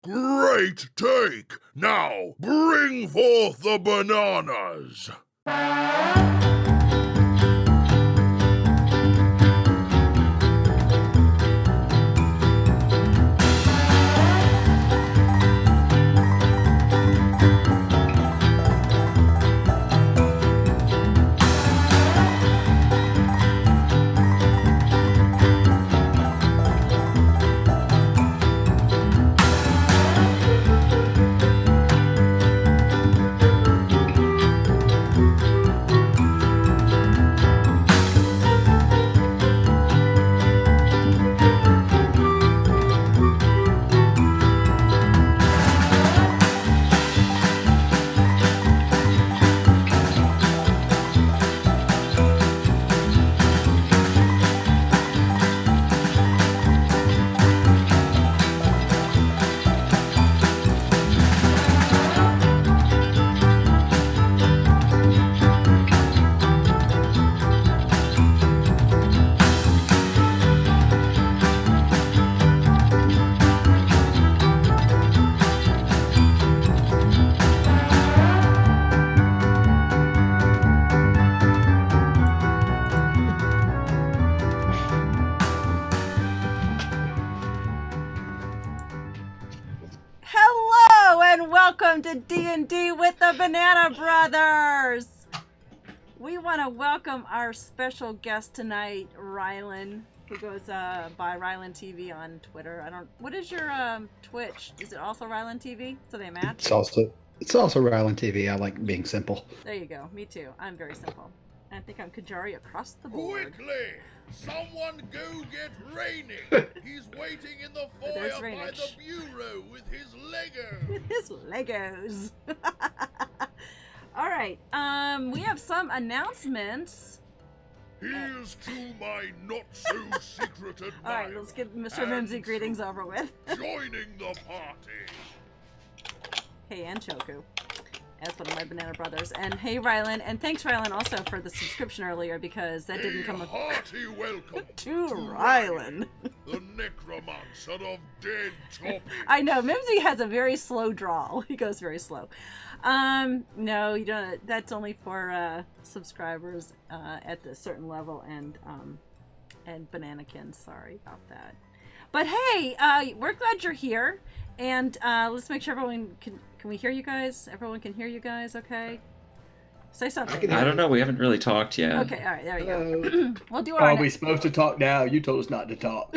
Great take! Now, bring forth the bananas! Welcome to D&D with the Banana Brothers. We want to welcome our special guest tonight, Rylan, who goes by Rylan TV on Twitter. What is your Twitch? Is it also Rylan TV? So they match? It's also Rylan TV. I like being simple. There you go. Me too. I'm very simple. I think I'm Qyjari across the board. Quickly! Someone go get Rainy! He's waiting in the foyer by the bureau with his Legos! With his Legos! Alright, we have some announcements. Here's to my not-so-secret admirer. Alright, let's get Mr. Mimsy greetings over with. Joining the party! Hey, and Choku. As one of my Banana Brothers. And hey, Rylan. And thanks, Rylan, also for the subscription earlier, because that didn't come up. Hearty welcome to Rylan. The necromancer of dead topics. I know, Mimsy has a very slow drawl. He goes very slow. No, you don't. That's only for subscribers at a certain level, and Bananakins. Sorry about that. But hey, we're glad you're here. And let's make sure everyone can we hear you guys? Everyone can hear you guys, okay? Say something. I don't know. We haven't really talked yet. Okay, all right, there we go. We'll do our... Are we supposed to talk now? You told us not to talk.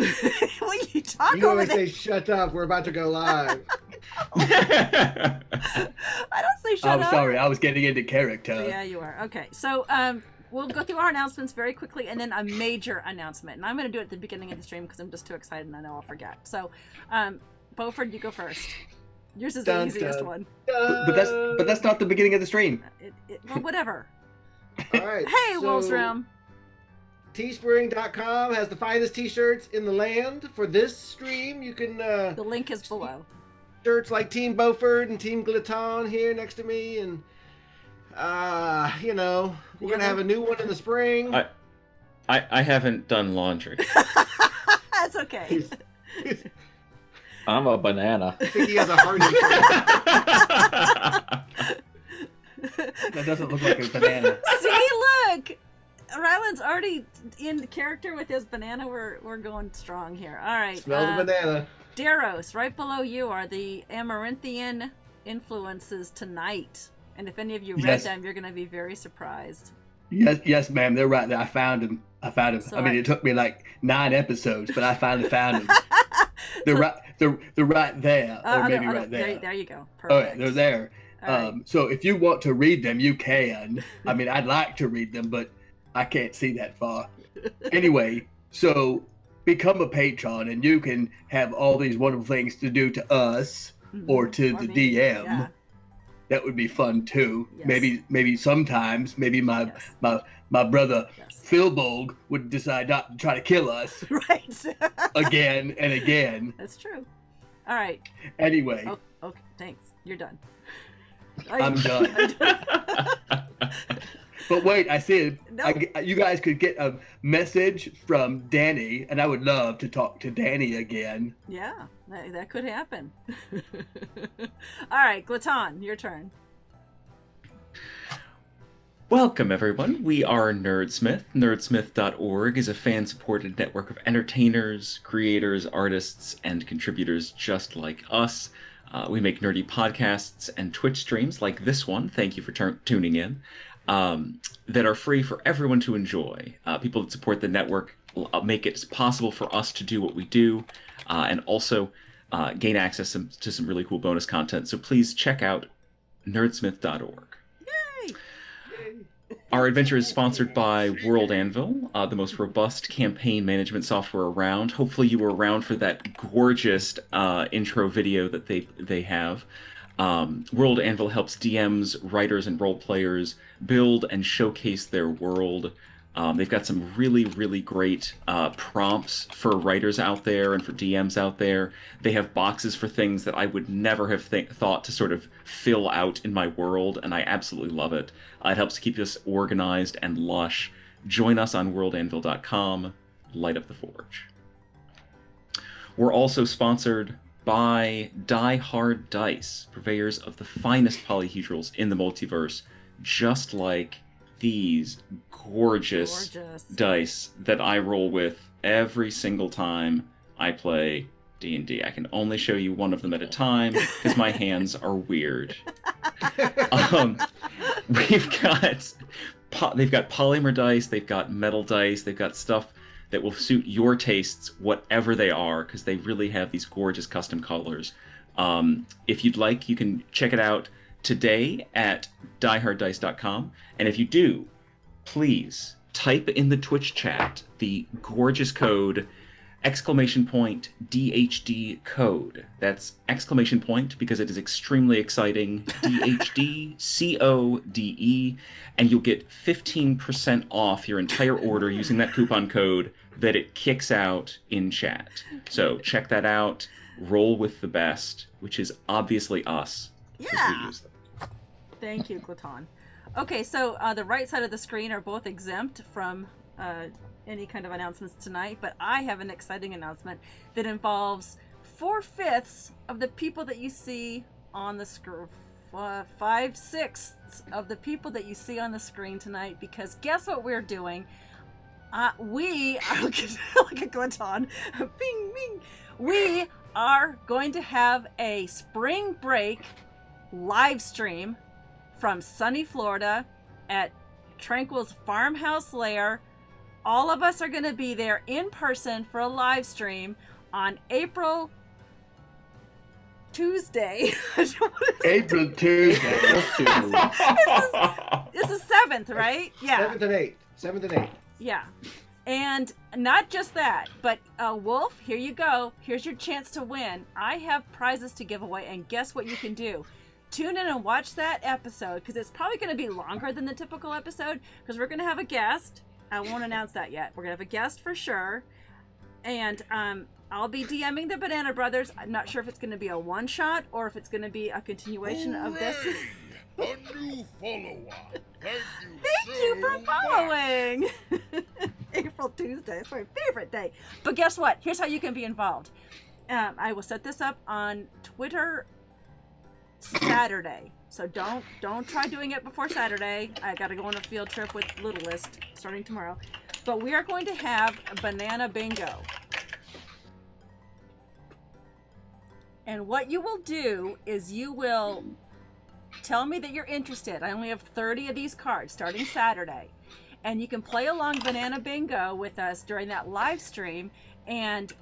Well, you talk you over always say, shut up, we're about to go live. I don't say shut up. I'm sorry, I was getting into character. Yeah, you are. Okay, so we'll go through our announcements very quickly, and then a major announcement. And I'm going to do it at the beginning of the stream because I'm just too excited and I know I'll forget. So, Beaufort, you go first. Yours is the easiest one. But that's not the beginning of the stream. Well, whatever. All right. Hey, Wolf's Room. Teespring.com has the finest t-shirts in the land. For this stream, you can... the link is below. Shirts like Team Beaufort and Team Gliton here next to me. And, you know, we're going to have a new one in the spring. I haven't done laundry. That's okay. I'm a banana. I think he has a heart That doesn't look like a banana. See, look! Rylan's already in character with his banana. We're going strong here. All right. Smell the banana. Daros, right below you are the Amaranthian influences tonight. And if any of you read them, you're going to be very surprised. Yes, ma'am. They're right there. I found him. So it took me like 9 episodes, but I finally found them. They're right there, or maybe right there. There you go. Perfect. Oh, yeah, they're there. Right. So if you want to read them, you can. I mean, I'd like to read them, but I can't see that far. Anyway, so become a patron, and you can have all these wonderful things to do to us or to the DM. Yeah. That would be fun too. Yes. Maybe sometimes, my brother Philbolg would decide not to try to kill us. Right. Again and again. That's true. All right. Anyway. Oh, okay. Thanks. You're done. I'm done. But wait, I said No. you guys could get a message from Danny, and I would love to talk to Danny again. Yeah, that could happen. All right, Glaton, your turn. Welcome, everyone. We are Nerdsmith. Nerdsmith.org is a fan-supported network of entertainers, creators, artists, and contributors just like us. We make nerdy podcasts and Twitch streams like this one, thank you for tuning in, that are free for everyone to enjoy. People that support the network make it possible for us to do what we do, and also gain access to some really cool bonus content. So please check out nerdsmith.org. Our adventure is sponsored by World Anvil, the most robust campaign management software around. Hopefully you were around for that gorgeous intro video that they have. World Anvil helps DMs, writers, and role players build and showcase their world. They've got some really, really great prompts for writers out there and for DMs out there. They have boxes for things that I would never have thought to sort of fill out in my world, and I absolutely love it. It helps to keep us organized and lush. Join us on worldanvil.com. Light up the forge. We're also sponsored by Die Hard Dice, purveyors of the finest polyhedrals in the multiverse, just like these gorgeous dice that I roll with every single time I play D&D. I can only show you one of them at a time because my hands are weird. They've got polymer dice, they've got metal dice, they've got stuff that will suit your tastes, whatever they are, because they really have these gorgeous custom colors. If you'd like, you can check it out today at dieharddice.com. And if you do, please type in the Twitch chat the gorgeous code !DHD code. That's exclamation point because it is extremely exciting. DHD CODE, and you'll get 15% off your entire order using that coupon code that it kicks out in chat. So check that out. Roll with the best, which is obviously us. Yeah. We use them. Thank you, Glaton. Okay, so the right side of the screen are both exempt from any kind of announcements tonight, but I have an exciting announcement that involves 4/5 of the people that you see on the screen, 5/6 of the people that you see on the screen tonight, because guess what we're doing? We are like a Glaton. Bing, bing. We are going to have a spring break live stream from sunny Florida at Tranquil's farmhouse lair. All of us are going to be there in person for a live stream on April Tuesday. April Tuesday. It's the 7th, right? Yeah. 7th and 8th. 7th and 8th. Yeah. And not just that, but Wolf, here you go. Here's your chance to win. I have prizes to give away, and guess what you can do? Tune in and watch that episode, because it's probably going to be longer than the typical episode, because we're going to have a guest. I won't announce that yet. We're going to have a guest for sure. And I'll be DMing the Banana Brothers. I'm not sure if it's going to be a one-shot or if it's going to be a continuation of this. A new follower. Thank Thank you for following. April Tuesday. It's my favorite day. But guess what? Here's how you can be involved. I will set this up on Twitter Saturday. So don't try doing it before Saturday. I got to go on a field trip with Littlest starting tomorrow. But we are going to have a banana bingo. And what you will do is you will tell me that you're interested. I only have 30 of these cards starting Saturday. And you can play along Banana Bingo with us during that live stream, and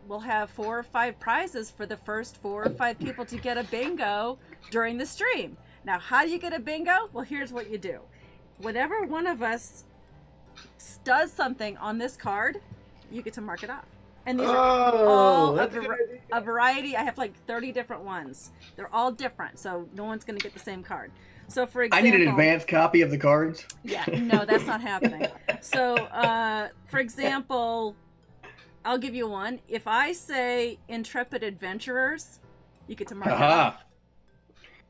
we'll have 4 or 5 prizes for the first 4 or 5 people to get a bingo during the stream. Now, how do you get a bingo? Well, here's what you do. Whenever one of us does something on this card, you get to mark it off. And these are all a variety. I have like 30 different ones. They're all different, so no one's going to get the same card. So, for example, I need an advanced copy of the cards. Yeah, no, that's not happening. So, for example, I'll give you one. If I say Intrepid Adventurers, you get to mark it off.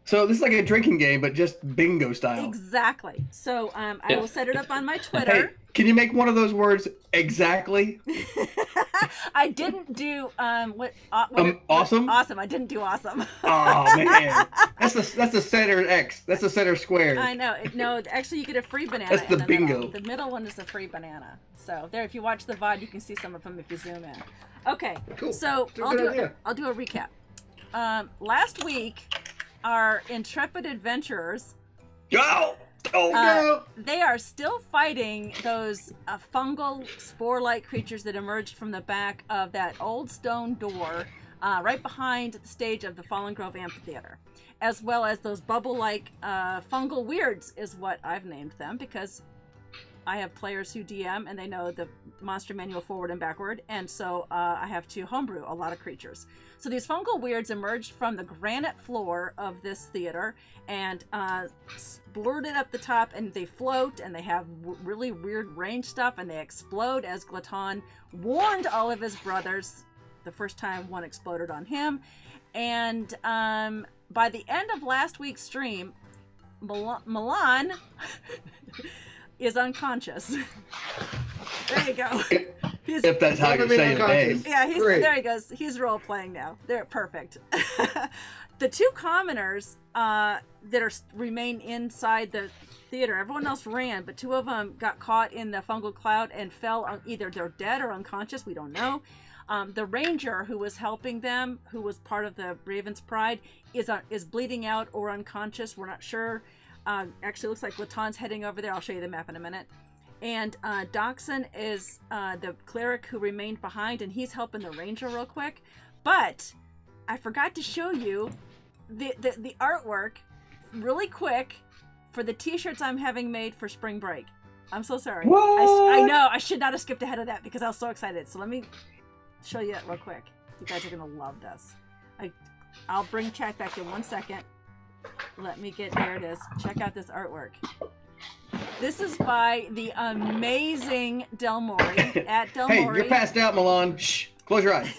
So this is like a drinking game, but just bingo style. Exactly. So I will set it up on my Hey, Twitter. can you make one of those words exactly? I didn't do Awesome? Awesome. I didn't do awesome. Oh man, that's the center X. That's the center square. I know. No, actually, you get a free banana. That's the in bingo. Middle. The middle one is a free banana. So there, if you watch the VOD, you can see some of them if you zoom in. Okay. Cool. So That's a good idea. I'll do a recap. Last week, our intrepid adventurers. Go! They are still fighting those fungal spore-like creatures that emerged from the back of that old stone door right behind the stage of the Fallen Grove Amphitheater, as well as those bubble-like fungal weirds is what I've named them, because I have players who DM and they know the monster manual forward and backward, and so I have to homebrew a lot of creatures. So these fungal weirds emerged from the granite floor of this theater and splurted up the top, and they float, and they have really weird range stuff, and they explode as Glaton warned all of his brothers the first time one exploded on him. And by the end of last week's stream, Milan is unconscious. There you go. If that's how you say your name. Yeah, there he goes. He's role playing now. They're perfect. The two commoners that remain inside the theater, everyone else ran, but two of them got caught in the fungal cloud and fell on, either they're dead or unconscious, we don't know. The ranger who was helping them, who was part of the Raven's Pride, is bleeding out or unconscious. We're not sure. Actually, looks like Laton's heading over there. I'll show you the map in a minute. And Doxson is the cleric who remained behind, and he's helping the ranger real quick. But I forgot to show you the artwork really quick for the t-shirts I'm having made for spring break. I'm so sorry. I know, I should not have skipped ahead of that because I was so excited. So let me show you that real quick. You guys are going to love this. I'll bring chat back in 1 second. Let me get, there it is. Check out this artwork. This is by the amazing Del Mori at Del Mori. Hey, you're passed out, Milan. Shh, close your eyes.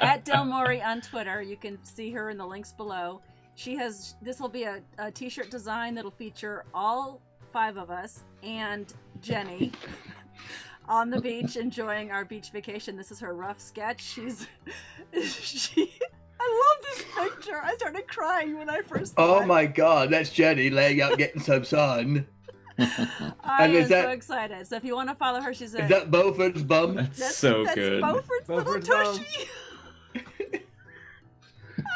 At Del Mori on Twitter. You can see her in the links below. This will be a t-shirt design that'll feature all 5 of us and Jenny on the beach enjoying our beach vacation. This is her rough sketch. I love this picture. I started crying when I first saw it. Oh my god, that's Jenny laying out getting some sun. I am so excited. So if you want to follow her, she's Is that Beaufort's bum? That's so good. Beaufort's little Beaufort's tushy. I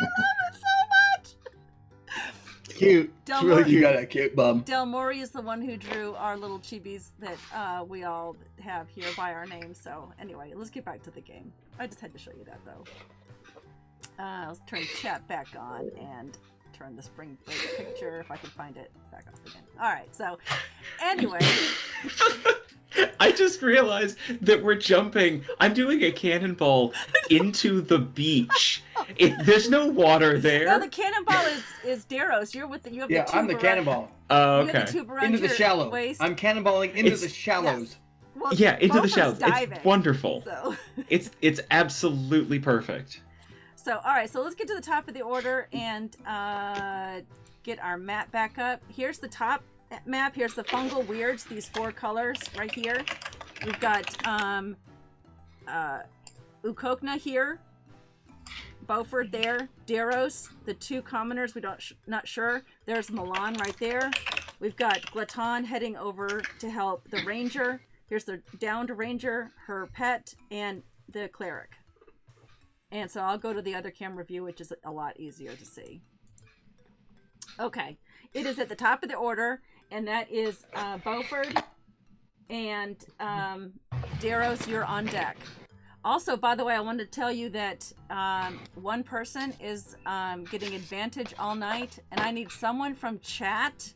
love it so much. Cute. It's really You cute. got a cute bum. Del Mori is the one who drew our little chibis that we all have here by our names. So anyway, let's get back to the game. I just had to show you that though. Let's turn chat back on and turn the spring break picture, if I can find it, back off again. Alright, so anyway. I just realized that we're jumping. I'm doing a cannonball into the beach. There's no water there. No, the cannonball is Daros. You have the tube I'm the around- cannonball. Oh, you have okay. the tube around Into the your shallow. waist. I'm cannonballing into It's- the shallows. Yes. Well, Yeah, into the Beaufort's shallows. diving, It's wonderful. So. It's absolutely perfect. So, all right, so let's get to the top of the order and get our map back up. Here's the top map. Here's the fungal weirds, these 4 colors right here. We've got Ukokna here, Beaufort there, Daros, the 2 commoners, not sure. There's Milan right there. We've got Glaton heading over to help the ranger. Here's the downed ranger, her pet, and the cleric. And so I'll go to the other camera view, which is a lot easier to see. Okay, it is at the top of the order, and that is Beaufort and Daros, you're on deck. Also, by the way, I wanted to tell you that one person is getting advantage all night, and I need someone from chat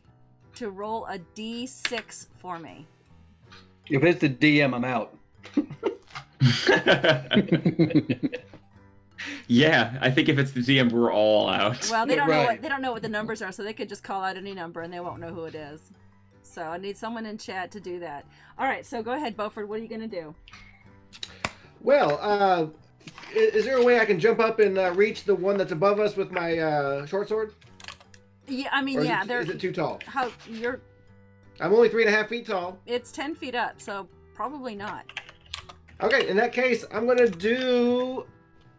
to roll a D6 for me. If it's the DM, I'm out. Yeah, I think if it's the DM, we're all out. Well, they don't know Right. they don't know what the numbers are, so they could just call out any number and they won't know who it is. So I need someone in chat to do that. All right, so go ahead, Beaufort. What are you gonna do? Well, Is there a way I can jump up and reach the one that's above us with my short sword? Yeah, I mean, Or yeah. is it too tall? How you're? I'm only 3.5 feet tall. It's 10 feet up, so probably not. Okay, in that case, I'm gonna do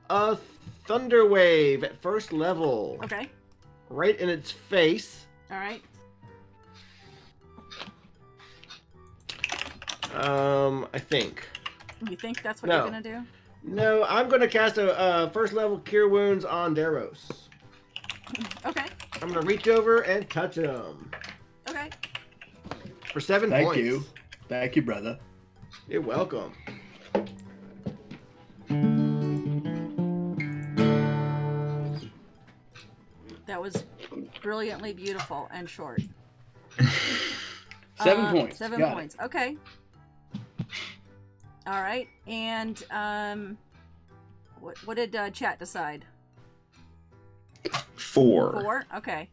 a thunder wave at first level. Okay. Right in its face. All right. I think. You think that's what No. you're gonna do? No, I'm gonna cast a first level Cure Wounds on Daros. Okay. I'm gonna reach over and touch him Okay. for 7 Thank points. you. Thank you, brother. You're welcome. That was brilliantly beautiful and short. 7 points. 7 Got points. Okay. All right. And what did chat decide? 4. 4? Okay.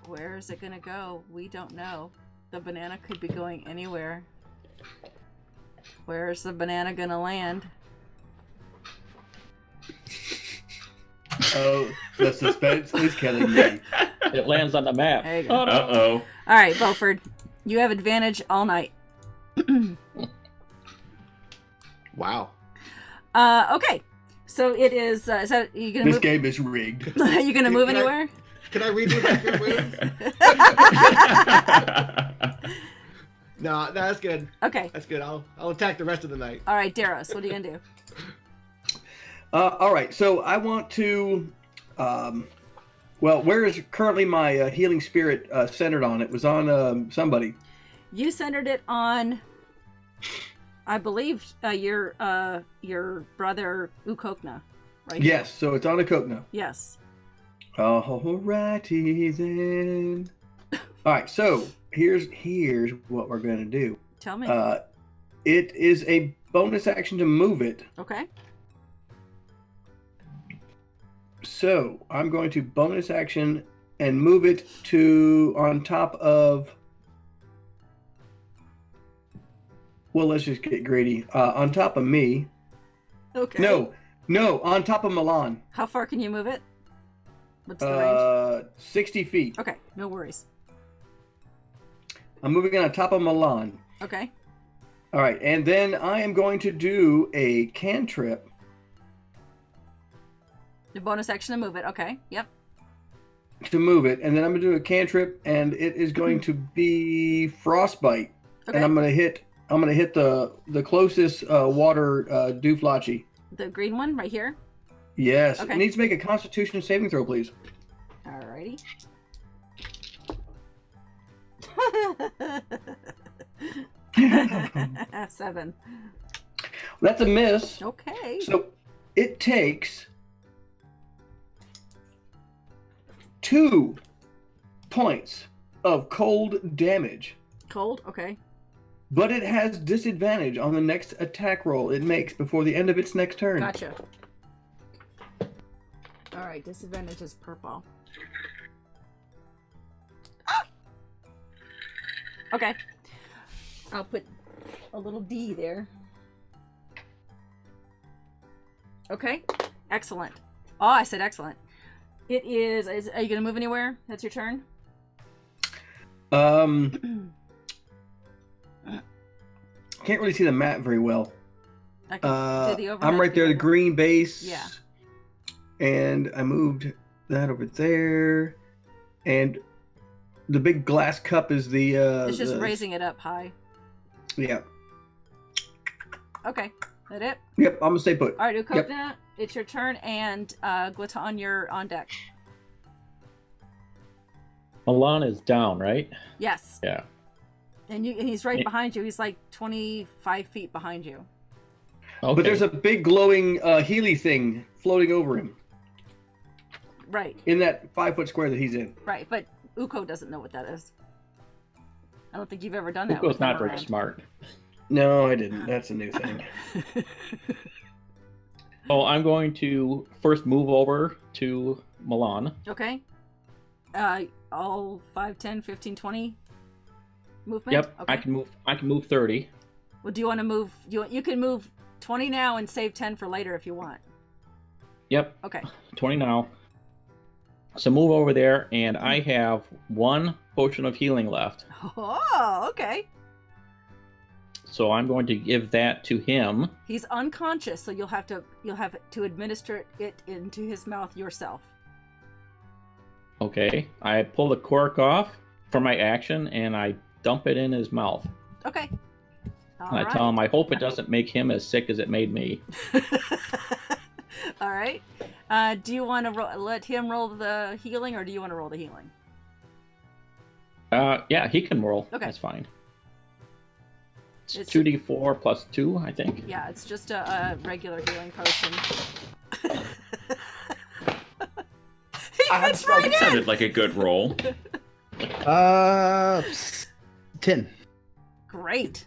Where is it gonna go? We don't know. The banana could be going anywhere. Where is the banana gonna land? Oh, the suspense is killing me. It lands on the map. There you go. Oh, no. Uh-oh. All right, Beaufort, you have advantage all night. Wow. Okay. So it is that you gonna This move? game is rigged. Are you gonna move Can I- anywhere? Can I redo my Cure Wounds? No, that's good. Okay. That's good. I'll attack the rest of the night. All right, Daros, what are you gonna do? All right, so I want to. Well, where is currently my healing spirit centered on? It was on somebody. You centered it on, I believe, your brother Ukokna, right? Yes, so it's on a Kokna. Yes. Alrighty then. All right, so here's what we're gonna do. Tell me. It is a bonus action to move it. Okay. So I'm going to bonus action and move it to on top of. Well, let's just get greedy. On top of me. Okay. No, on top of Milan. How far can you move it? What's the range? 60 feet. Okay, no worries. I'm moving on top of Milan. Okay. All right, and then I am going to do a cantrip. The bonus action to move it. Okay. Yep. To move it, and then I'm gonna do a cantrip, and it is going to be frostbite, Okay. and I'm gonna hit the closest water Duflachi. The green one right here. Yes, Okay. it needs to make a Constitution saving throw, please. Alrighty. Seven. That's a miss. Okay. So it takes 2 points of cold damage, Cold. Okay. but it has disadvantage on the next attack roll it makes before the end of its next turn. Gotcha. All right. Disadvantage is purple. Okay. I'll put a little D there. Okay. Excellent. Oh, I said excellent. It is. Are you gonna move anywhere? That's your turn. Can't really see the map very well. I can do the overhead I'm right there, the view. green base. Yeah. And I moved that over there. And the big glass cup is the It's just the- raising it up high. Yeah. Okay. That it? Yep, I'm gonna stay put. All right, Ukokna, it's your turn, and Glaton, you're on deck. Milan is down, right? Yes. Yeah. And he's right behind you. He's like 25 feet behind you. Okay. But there's a big glowing Healy thing floating over him Right. in that 5-foot square that he's in. Right. But Uko doesn't know what that is. I don't think you've ever done that. Uko's with him not very around. smart. No, I didn't. That's a new thing. So I'm going to first move over to Milan. Okay. All 5, 10, 15, 20 movement? Yep, Okay. I can move 30. Well, do you want to move? You can move 20 now and save 10 for later if you want. Yep. Okay. 20 now. So move over there, and I have 1 potion of healing left. Oh, okay. So I'm going to give that to him. He's unconscious, so you'll have to administer it into his mouth yourself. Okay. I pull the cork off for my action, and I dump it in his mouth. Okay. And I tell him I hope it doesn't make him as sick as it made me. All right. Do you want to let him roll the healing, or do you want to roll the healing? Yeah, he can roll. Okay. That's fine. It's 2d4 plus 2, I think. Yeah, it's just a regular healing potion. He fits right in! Sounded like a good roll. 10. Great.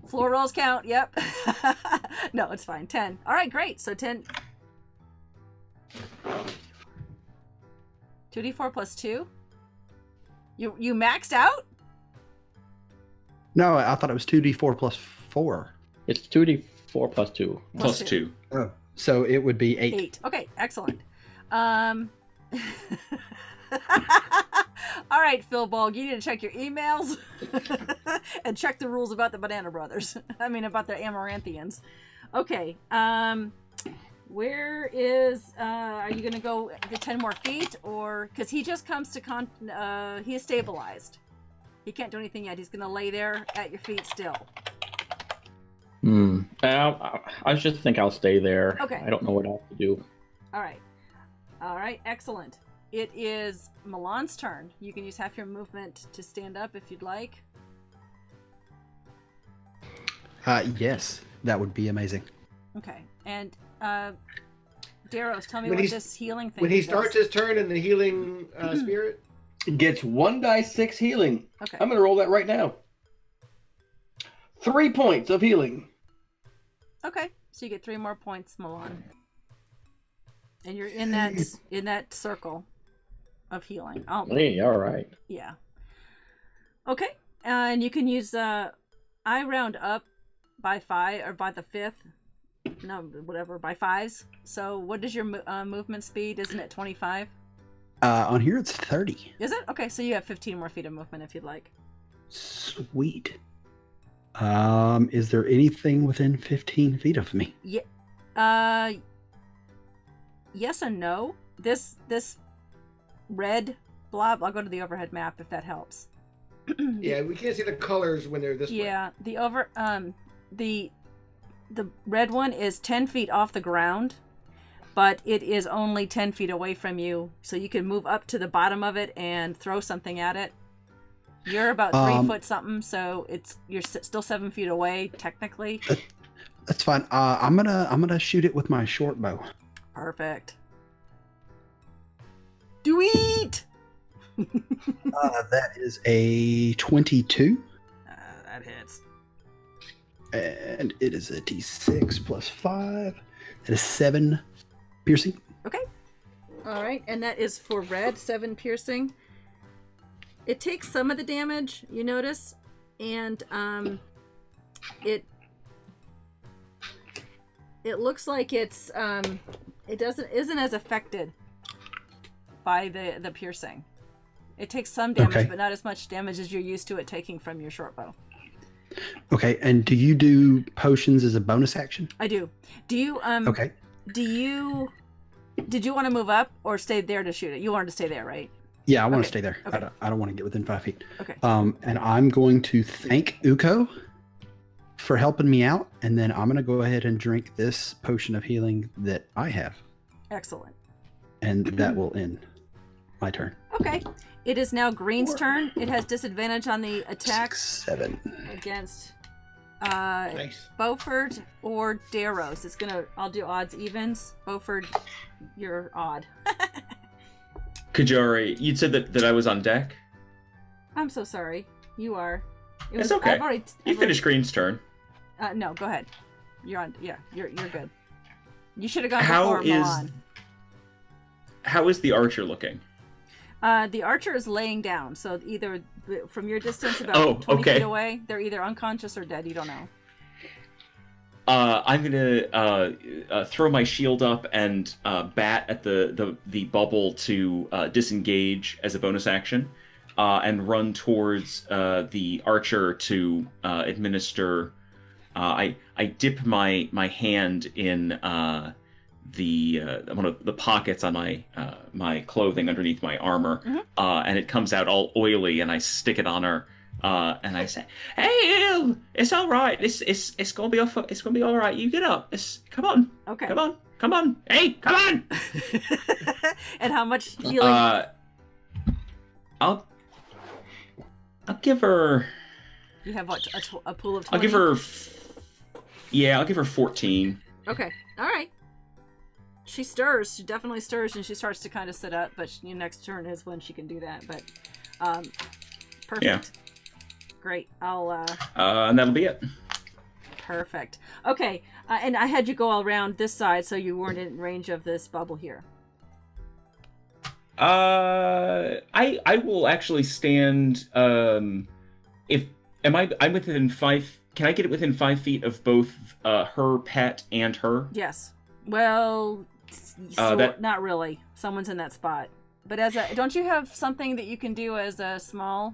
Floor rolls count, yep. No, it's fine. 10. All right, great. So 10. 2d4 plus 2? You maxed out? No, I thought it was 2d4 plus 4. It's 2d4 plus 2. Plus 2. Oh, so it would be 8. 8. Okay, excellent. All right, Phil Bolg, you need to check your emails and check the rules about the Banana Brothers. I mean, about the Amaranthians. Okay, where is, are you going to go the 10 more feet, or, because he just comes to, he is stabilized. He can't do anything yet. He's going to lay there at your feet still. I just think I'll stay there. Okay. I don't know what else to do. All right, excellent. It is Milan's turn. You can use half your movement to stand up if you'd like. Yes, that would be amazing. Okay, and Daros, tell me When what he's- this healing thing When he does. starts his turn in the healing spirit, Gets 1d6 healing. Okay. I'm gonna roll that right now. 3 points of healing. Okay, so you get 3 more points, Milan. And you're in that circle of healing. Oh, Hey, all right. yeah. Okay, and you can use I round up by 5 or by the 5th. No, whatever, by 5s. So what is your movement speed? Isn't it 25? On here it's 30. Is it? Okay, so you have 15 more feet of movement if you'd like. Sweet. Is there anything within 15 feet of me? Yeah. Yes and no. This red blob. I'll go to the overhead map if that helps. yeah, we can't see the colors when they're this way. Yeah. The red one is 10 feet off the ground, but it is only 10 feet away from you, so you can move up to the bottom of it and throw something at it. You're about 3 foot something, so you're still 7 feet away technically. That's fine. I'm gonna shoot it with my short bow. Perfect. Do it! That is a 22, That hits. and it is a d6 plus 5. That is 7 piercing. Okay. All right, and that is for red, 7 piercing. It takes some of the damage, you notice, and it looks like it's it isn't as affected by the piercing. It takes some damage, Okay. but not as much damage as you're used to it taking from your short bow. Okay, and do you do potions as a bonus action? I do. Do you Okay. did you want to move up or stay there to shoot it? You wanted to stay there, right? Yeah, I want Okay. to stay there. Okay. I don't want to get within 5 feet. Okay. And I'm going to thank Uko for helping me out, and then I'm going to go ahead and drink this potion of healing that I have, Excellent. and that will end my turn. Okay. It is now Green's turn. It has disadvantage on the attack 6, 7. against Nice. Beaufort or Daros. I'll do odds evens. Beaufort, you're odd. Qyjari, you'd said that I was on deck. I'm so sorry. You are. It's okay. You finished Green's turn. No, go ahead. You're on. Yeah, you're good. You should have gone How before Milan. is the archer looking? The archer is laying down, so either from your distance about 20 feet away, they're either unconscious or dead. You don't know. I'm gonna throw my shield up and bat at the bubble to disengage as a bonus action, and run towards the archer to administer. I dip my hand in one of the pockets on my clothing underneath my armor, and it comes out all oily, and I stick it on her. And I say, "Hey, it's all right. It's gonna be it's gonna be all right. You get up. Come on. Okay. Come on. Hey, come on." And how much healing? I'll give her. You have what? A pool of 20? I'll give her. I'll give her 14. Okay. All right. She stirs. She definitely stirs, and she starts to kind of sit up. But next turn is when she can do that. But perfect. Yeah. Great. I'll. And that'll be it. Perfect. Okay. And I had you go all around this side, so you weren't in range of this bubble here. I will actually stand. I'm within 5. Can I get it within 5 feet of both her pet and her? Yes. Well, not really. Someone's in that spot. But don't you have something that you can do as a small?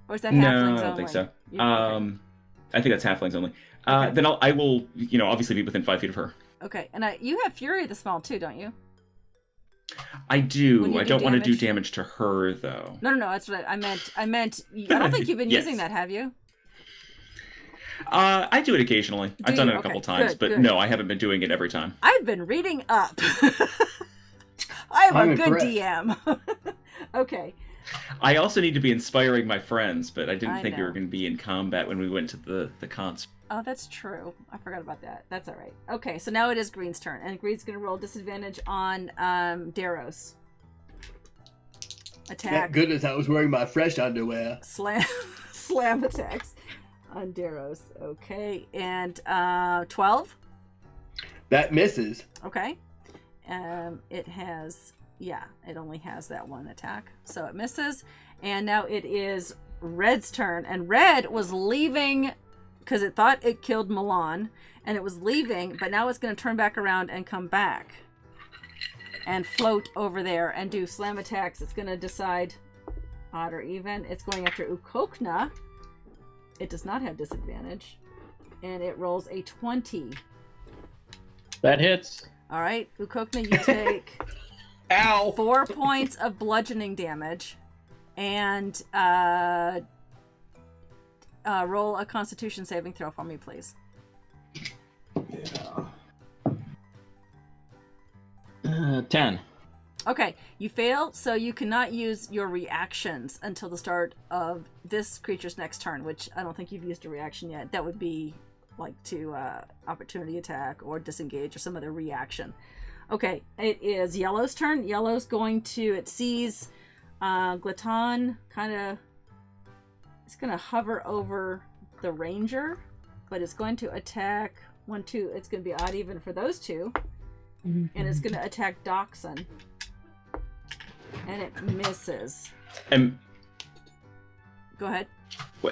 Or is that halflings only? No, I don't think so. Okay. I think that's halflings only. Okay. Then I will, obviously be within 5 feet of her. Okay, and you have Fury the Small too, don't you? I do. I don't want to do damage? damage to her, though. No, that's what I meant. I don't think you've been Yes. using that, have you? I do it occasionally. I've done it a couple times, but good. no, I haven't been doing it every time. I've been reading up. I'm a good impressed. DM. Okay. I also need to be inspiring my friends, but I didn't think we know. were going to be in combat when we went to the concert. Oh, that's true. I forgot about that. That's all right. Okay, so now it is Green's turn, and Green's going to roll disadvantage on Daros. Attack. Thank goodness I was wearing my fresh underwear. Slam attacks on Daros. Okay, and 12. That misses. Okay. It only has that one attack, so it misses. And now it is Red's turn, and Red was leaving because it thought it killed Milan, and it was leaving, but now it's going to turn back around and come back and float over there and do slam attacks. It's going to decide odd or even. It's going after Ukokna. It does not have disadvantage, and it rolls a 20. That hits. All right, Ukokna, you take Ow! 4 points of bludgeoning damage, and roll a Constitution saving throw for me, please. Yeah. 10. Okay, you fail, so you cannot use your reactions until the start of this creature's next turn, which I don't think you've used a reaction yet. That would be like to opportunity attack or disengage or some other reaction. Okay, it is Yellow's turn. Yellow's going to, it sees Glaton it's going to hover over the ranger, but it's going to attack it's going to be odd even for those two, and it's going to attack Dachshund, and it misses. Go ahead.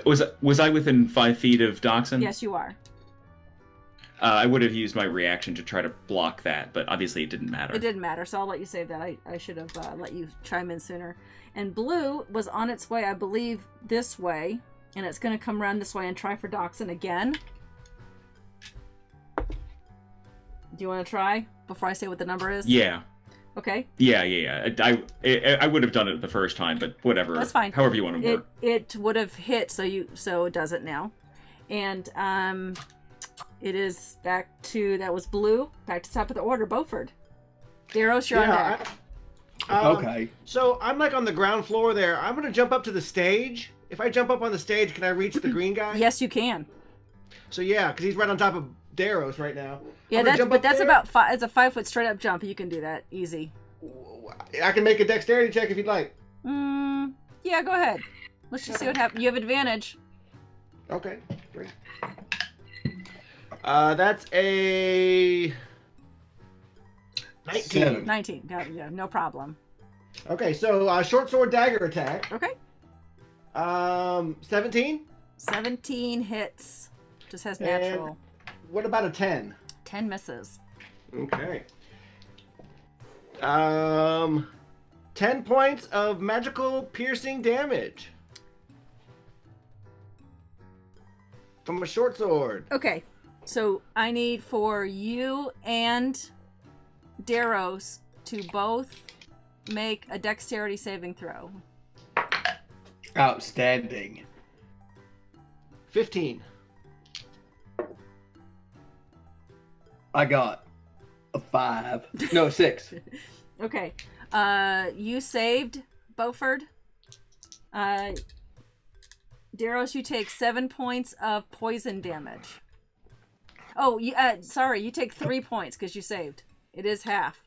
Was I within 5 feet of Dachshund? Yes, you are. I would have used my reaction to try to block that, but obviously it didn't matter. It didn't matter, so I'll let you save that. I should have let you chime in sooner. And Blue was on its way, I believe, this way, and it's going to come around this way and try for Dachshund again. Do you want to try before I say what the number is? Yeah. Okay. Yeah. I would have done it the first time, but whatever. That's fine. However you want to work. It would have hit, so it does it now. And it is back to, that was Blue, back to top of the order, Beaufort. Daros, you're on deck. Okay. So I'm like on the ground floor there. I'm going to jump up to the stage. If I jump up on the stage, can I reach the green guy? Yes, you can. So yeah, because he's right on top of Daros right now. Yeah, that's about it's a 5 foot straight up jump. You can do that easy. I can make a dexterity check if you'd like. Yeah, go ahead. Let's just see what happens. You have advantage. Okay, great. That's a 19. 19. Yeah, no problem. Okay, so short sword dagger attack. Okay. 17. 17 hits. Just has natural. What about a 10? 10 misses. Okay. 10 points of magical piercing damage from a short sword. Okay, so I need for you and Daros to both make a dexterity saving throw. Outstanding. 15. I got a 5. No, 6. Okay, you saved Beaufort. Daros, you take 7 points of poison damage. Oh, you sorry, you take 3 points because you saved. It is half.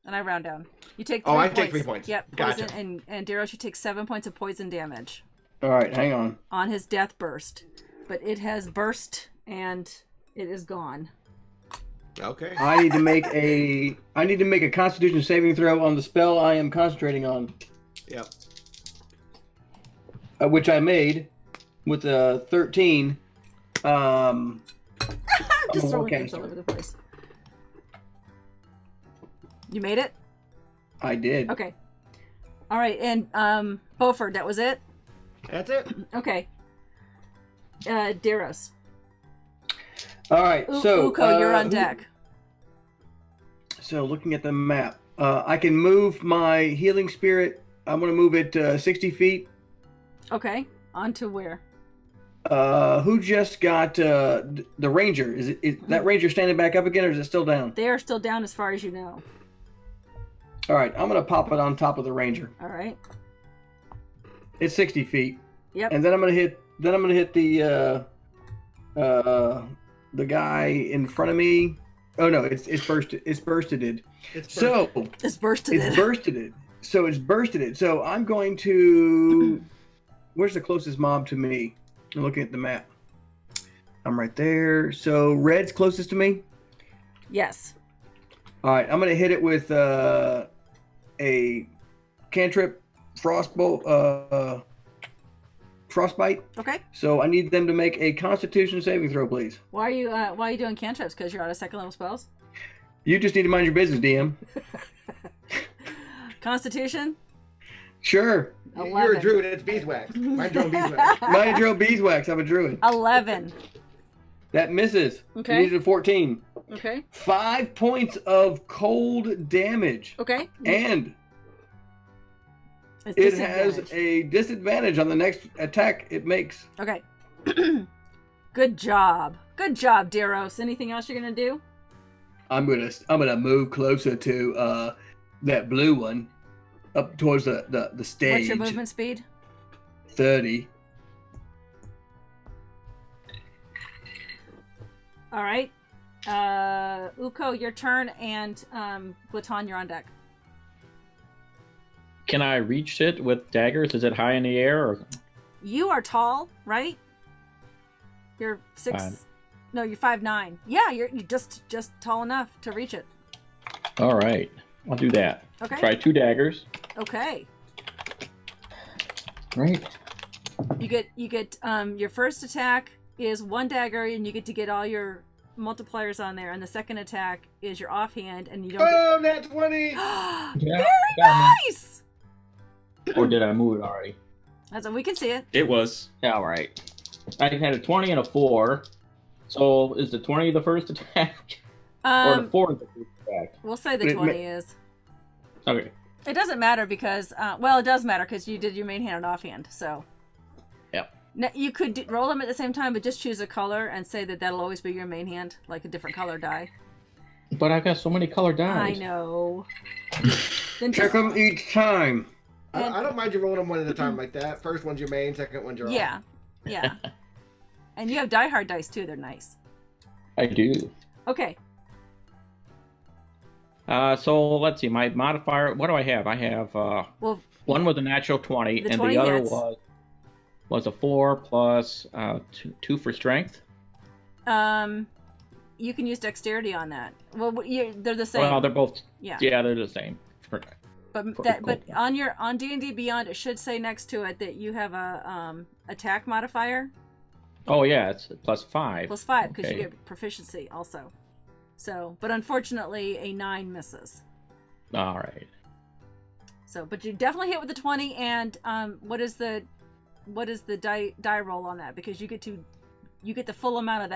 And I round down. You take 3 points. I take 3 points. Yep, Gotcha. poison, and Daros, you take 7 points of poison damage All right, hang on. on his death burst. But it has burst and it is gone. Okay. I need to make a Constitution saving throw on the spell I am concentrating on, Yep. Which I made with a 13. Just throwing okay. things all over the place. You made it? I did. Okay. All right, and Beaufort, that was it? That's it. Okay. Daros. All right, so Uko, you're on deck. So looking at the map, I can move my healing spirit. I'm going to move it 60 feet. Okay. On to where? Who just got the ranger? Is that ranger standing back up again, or is it still down? They are still down as far as you know. All right, I'm going to pop it on top of the ranger. All right. It's 60 feet. Yep. And then I'm going to hit. Then I'm going to hit the guy in front of me. Oh no, it's bursted. It's bursted. So It's bursted. it's bursted. So it's bursted it. So I'm going to. Where's the closest mob to me? I'm looking at the map. I'm right there. So red's closest to me. Yes. All right, I'm gonna hit it with a cantrip frostbite. Okay. So I need them to make a Constitution saving throw, please. Why are you doing cantrips? Because you're out of second level spells? You just need to mind your business, DM. Constitution? Sure. You're a druid. It's beeswax. Mine's drone beeswax. Nitro beeswax. I'm a druid. 11. That misses. Okay. You needed a 14. Okay. 5 points of cold damage. Okay. And It's it has disadvantage. a disadvantage on the next attack it makes. Okay. Good job. Good job, Daros. Anything else you're gonna do? I'm gonna move closer to that blue one, up towards the stage. What's your movement speed? 30. All right. Uko, your turn, and Glaton, you're on deck. Can I reach it with daggers? Is it high in the air? Or... You are tall, right? You're 6. Fine. No, you're 5'9". Yeah, you're just tall enough to reach it. All right, I'll do that. Okay. Try 2 daggers. Okay. Right. You get your first attack is 1 dagger, and you get to get all your multipliers on there, and the second attack is your offhand, and you don't. Oh, nat 20! Yeah, Very got me. nice. Or did I move it already? That's we can see it. It was. Yeah, all right. I had a 20 and a 4. So is the 20 the first attack? Or the 4 the first attack? We'll say the 20 is. Okay. It doesn't matter because, well, it does matter because you did your main hand and offhand. So. Yep. Now, you could roll them at the same time, but just choose a color and say that that'll always be your main hand, like a different color die. But I've got so many colored I dies. know. Then Check them each time. I don't mind you rolling them one at a time like that. First one's your main, second one's your off. Yeah, yeah. And you have Die Hard dice too. They're nice. I do. Okay. So let's see. My modifier. What do I have? I have Well, one with a natural 20, The and 20 the other hits. was a 4 plus 2 for strength. you can use dexterity on that. Well, they're the same. Well, they're both. Yeah. Yeah, they're the same. But on D&D Beyond, it should say next to it that you have a attack modifier. Oh yeah, it's +5. +5 because Okay. you get proficiency also. So, but unfortunately, a 9 misses. All right. So, but you definitely hit with the 20. And what is the die roll on that? Because you get the full amount of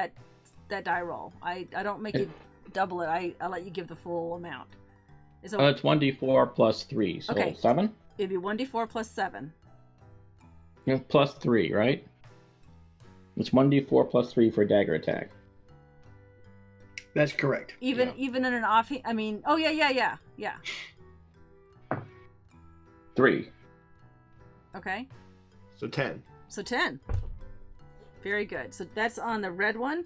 that die roll. I don't make you double it. I let you give the full amount. It's 1d4 plus 3, so Okay. 7. It'd be 1d4 plus 7. Yeah, plus 3, right? It's 1d4 plus 3 for dagger attack. That's correct. Even in an off. I mean, oh yeah. 3. Okay. So 10. So 10. Very good. So that's on the red one.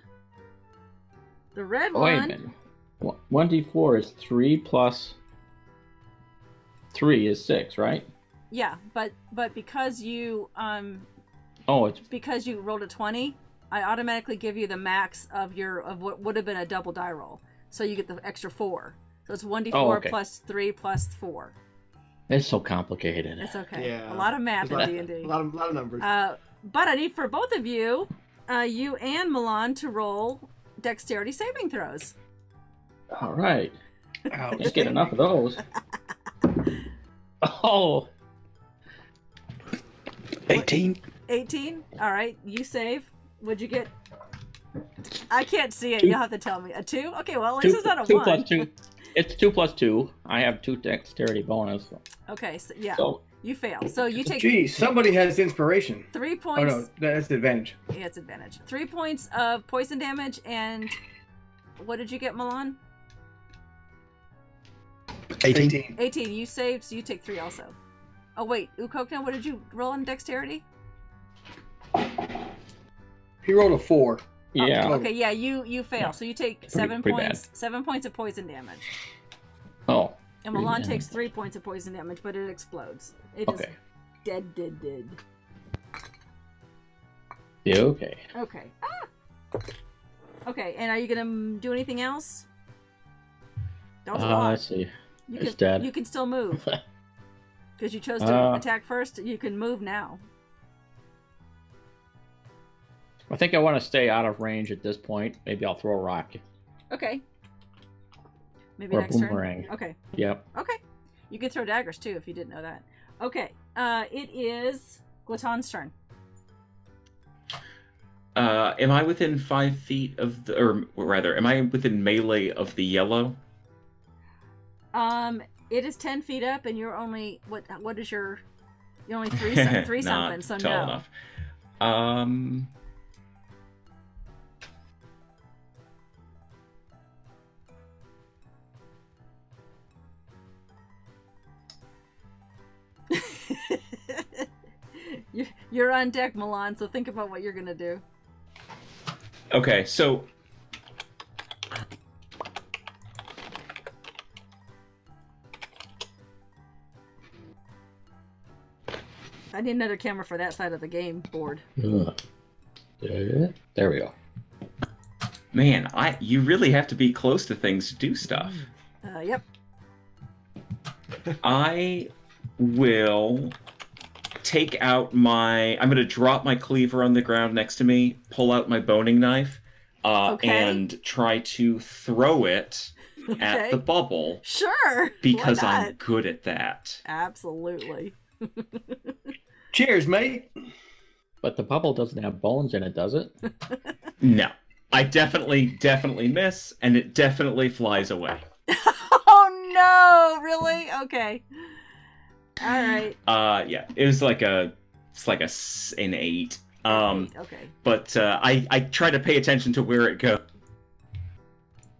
The red Oh, wait a one. minute. 1d4 is 3 plus 3 is 6, right? Yeah, but because you Oh, it's because you rolled a 20, I automatically give you the max of what would have been a double die roll. So you get the extra 4. So it's 1d4 Oh, okay. plus 3 plus 4. it's so complicated. It's okay. Yeah. A lot of math in There's D&D. A lot of numbers. But I need for both of you, you and Milan, to roll dexterity saving throws. All right. Ouch. Let's get enough of those. Oh, 18. 18. All right, you save. What'd you get? I can't see it. You'll have to tell me. A 2? Okay, well, at least it's not a 2 1. plus 2. It's 2 plus 2. I have 2 dexterity bonus. Okay, so yeah, So you fail. So you take Geez, somebody has inspiration. 3 Oh points. no, that's advantage. Yeah, it's advantage. 3 points of poison damage, and what did you get, Milan? 18. 18. You saved, so you take 3 also. Oh wait, Ukokna, what did you roll on dexterity? He rolled a 4. yeah. Okay, yeah, you fail, so you take 7 pretty points. 7 points of poison damage. Oh. And Milan Yeah. takes 3 points of poison damage, but it explodes. It is Okay. dead. Yeah, okay. Okay. Okay, and are you gonna do anything else? That was a lot. Let's see. You It's can, dead. You can still move. Because you chose to Uh, attack first, you can move now. I think I want to stay out of range at this point. Maybe I'll throw a rock Okay. Maybe or a next boomerang. turn. Okay. Yep. Okay. You can throw daggers too if you didn't know that. Okay. It is Glaton's turn. Am I within 5 feet of the, or rather, am I within melee of the yellow? It is 10 feet up, and you're only what is your? You're only three Not something. So tall no. enough. You're on deck, Milan. So think about what you're gonna do. Okay, so I need another camera for that side of the game board. Ugh. There we go. man, you really have to be close to things to do stuff. Yep. I will take out I'm going to drop my cleaver on the ground next to me, pull out my boning knife, Okay. and try to throw it at Okay. the bubble Sure. because Why I'm not? good at that. Absolutely. Cheers, mate. But the bubble doesn't have bones in it, does it? No. I definitely miss, and it definitely flies away. Oh no! Really? Okay. All right. Yeah, it was like an 8. Okay. But I try to pay attention to where it goes,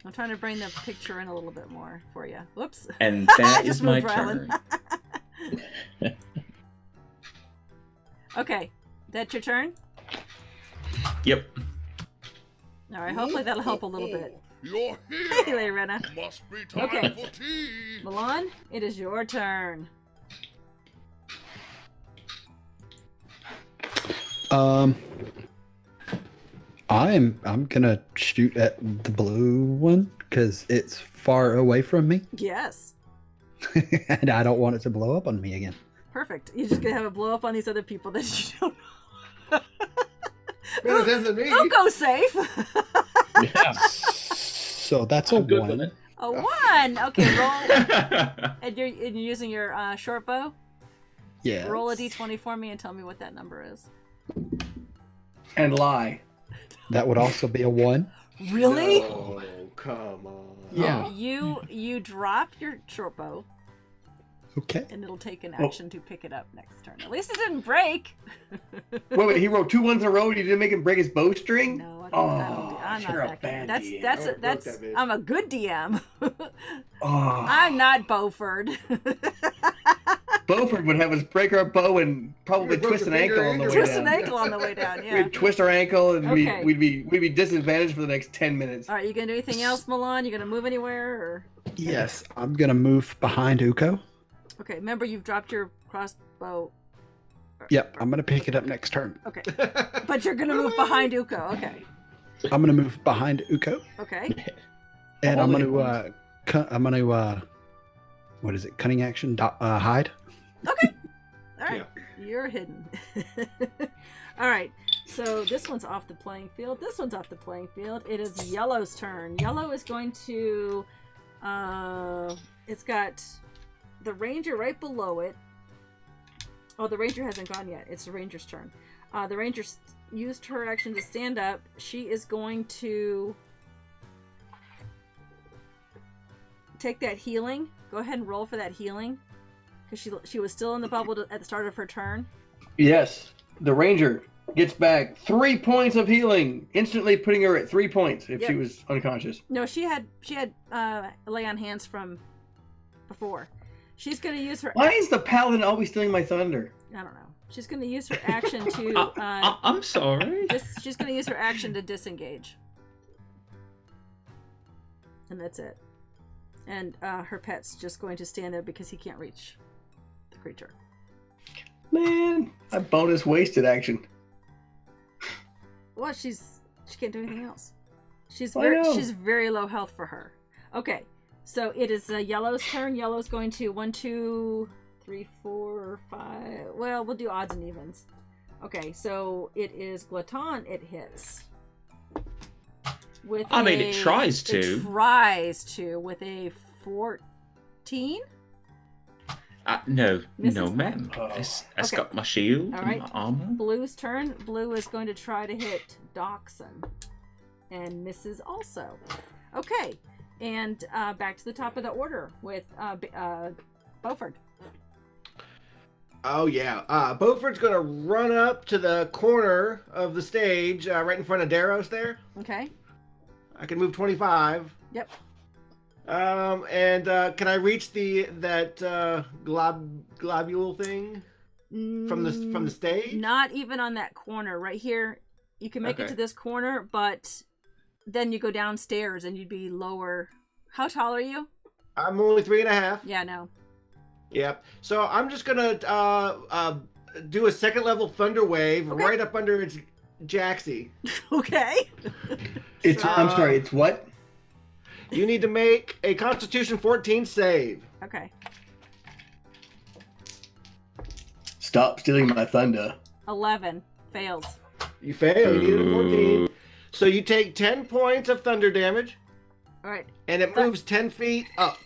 I'm trying to bring the picture in a little bit more for you. Whoops. and that Just is my moved Rylan. turn. Okay. That's your turn? Yep. All right. Hopefully that'll help a little bit. You're Hey, here. Lorena. Must be time Okay. for tea. Milan, it is your turn. I'm gonna shoot at the blue one because it's far away from me, Yes. and I don't want it to blow up on me again. Perfect. You're just gonna have a blow up on these other people that you don't know. Better them than me. Uko's safe. Yeah. So that's a I'm good with 1. it. A 1. Okay, roll. And you're using your short bow? Yeah. Roll a d20 for me and tell me what that number is. And lie. That would also be a 1. Really? Oh, come on. Yeah. You drop your short bow, Okay. and it'll take an action to pick it up next turn. At least it didn't break. Wait, he rolled 2 1s in a row and you didn't make him break his bowstring? No, I'm you're not a that guy. bad That's DM. that's I would've that's. broke that bitch. I'm a good DM. Oh. I'm not Beaufort. Beaufort would have us break our bow and probably You broke twist an your finger ankle on the and way Twist down. an ankle on the way down. Yeah. We'd twist our ankle and Okay. we'd be disadvantaged for the next 10 minutes. All right, you gonna do anything else, Milan? You gonna move anywhere? Or... Yes, I'm gonna move behind Uko. Okay, remember you've dropped your crossbow. Yep, I'm gonna pick it up next turn. Okay, but you're gonna move behind Uko. Okay. I'm gonna move behind Uko, Okay. and All I'm the gonna what is it? Cunning action. Hide. All right. You're hidden. All right. So this one's off the playing field. This one's off the playing field. It is Yellow's turn. Yellow is going to. It's got the ranger right below it. Oh, the ranger hasn't gone yet. It's the ranger's turn. The ranger used her action to stand up. She is going to take that healing. Go ahead and roll for that healing, because she was still in the bubble at the start of her turn. Yes, the ranger gets back 3 points of healing, instantly putting her at 3 points if Yep. she was unconscious. No, she had lay on hands from before. She's going to use her. Why is the paladin always stealing my thunder? I don't know. She's going to use her action to. I'm sorry. She's going to use her action to disengage, and that's it. And her pet's just going to stand there because he can't reach the creature. Man, I bonus wasted action. Well, she can't do anything else. She's I know. she's very low health for her. Okay, so it is Yellow's turn. Yellow's going to 1, 2, 3, 4, 5. Well, we'll do odds and evens. Okay, so it is Glaton. It hits. With it tries to. It tries to with a 14. No, Misses. ma'am. Oh. It's Okay. got my shield All and right. my armor. Blue's turn. Blue is going to try to hit Dachshund and misses also. Okay, and back to the top of the order with Beaufort. Oh yeah. Beaufort's gonna run up to the corner of the stage, right in front of Daros there. Okay. I can move 25. Yep. And can I reach that globule thing from the stage? Not even on that corner right here. You can make it Okay. to this corner, but then you go downstairs and you'd be lower. How tall are you? I'm only 3.5. Yeah, no. Yep. So I'm just gonna do a second level thunder wave Okay. right up under its Jaxie. Okay. I'm sorry, it's what? You need to make a Constitution 14 save. Okay. Stop stealing my thunder. 11 fails. You fail. You need a 14. So you take 10 points of thunder damage, All right. and it moves 10 feet up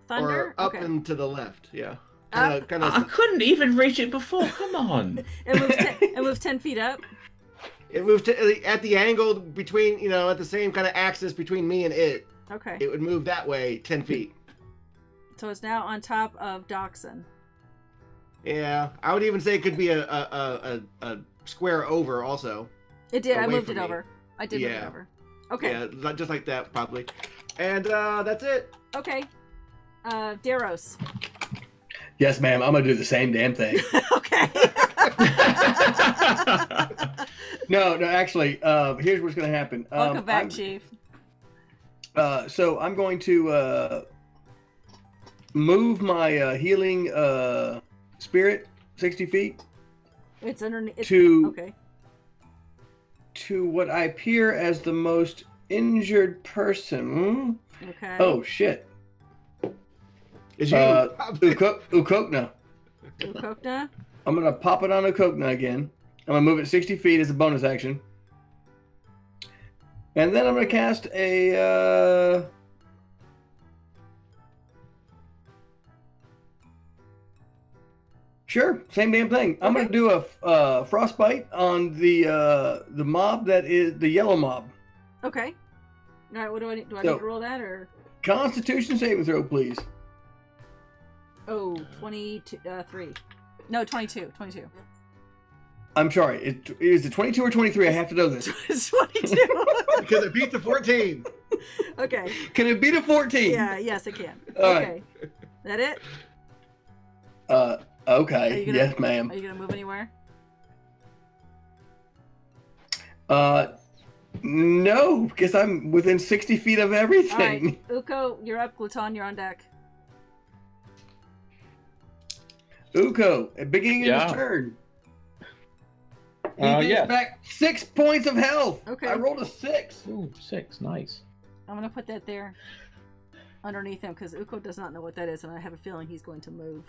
Thunder. or up Okay. and to the left. Yeah. Up. Kind I of. couldn't even reach it before. Come on. It moves 10 feet up. It moves at the angle between, at the same kind of axis between me and it. Okay. It would move that way 10 feet. So it's now on top of Dachshund. Yeah, I would even say it could be a square over also. It did. I Away moved from it me. over. I did move it Yeah. over. Okay. Yeah, just like that probably. And that's it. Okay. Daros. Yes, ma'am, I'm gonna do the same damn thing. Okay. No, actually, here's what's gonna happen. Welcome back, Chief. So I'm going to move my healing spirit 60 feet It's underneath. to Okay. what I appear as the most injured person. Okay. Oh shit! Is you? Ukokna. Ukokna. I'm gonna pop it on Ukokna again. I'm gonna move it 60 feet as a bonus action. And then I'm going to cast a... Sure, same damn thing. I'm going to do a frostbite on the mob that is the yellow mob. Okay. All right, what do I need? Do I need to roll that or? Constitution saving throw, please. Oh, 22, 3. No, 22. I'm sorry. Is it 22 or 23? I have to know this. It's 22. Because it beat the 14. Okay. Can it beat a 14? Yeah, yes, it can. All okay. That it? Okay. Yes, ma'am. Are you going to move anywhere? No, because I'm within 60 feet of everything. All right. Uko, you're up. Gluton, you're on deck. Uko, at beginning of his turn. He gets back 6 points of health. Okay. I rolled a 6. Ooh, 6. Nice. I'm going to put that there underneath him because Uko does not know what that is, and I have a feeling he's going to move.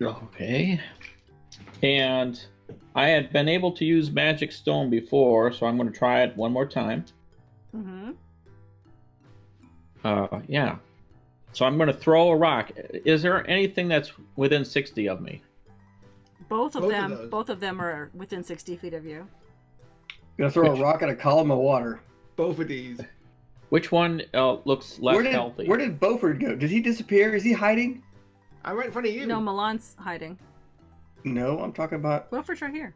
Okay. And I had been able to use Magic Stone before, so I'm going to try it one more time. Mm-hmm. Yeah. So I'm going to throw a rock. Is there anything that's within 60 of me? Both of them are within 60 feet of you. Gonna throw a rock at a column of water. Both of these. Which one looks less healthy? Where did Beaufort go? Did he disappear? Is he hiding? I'm right in front of you. No, Milan's hiding. No, I'm talking about... Beaufort's right here.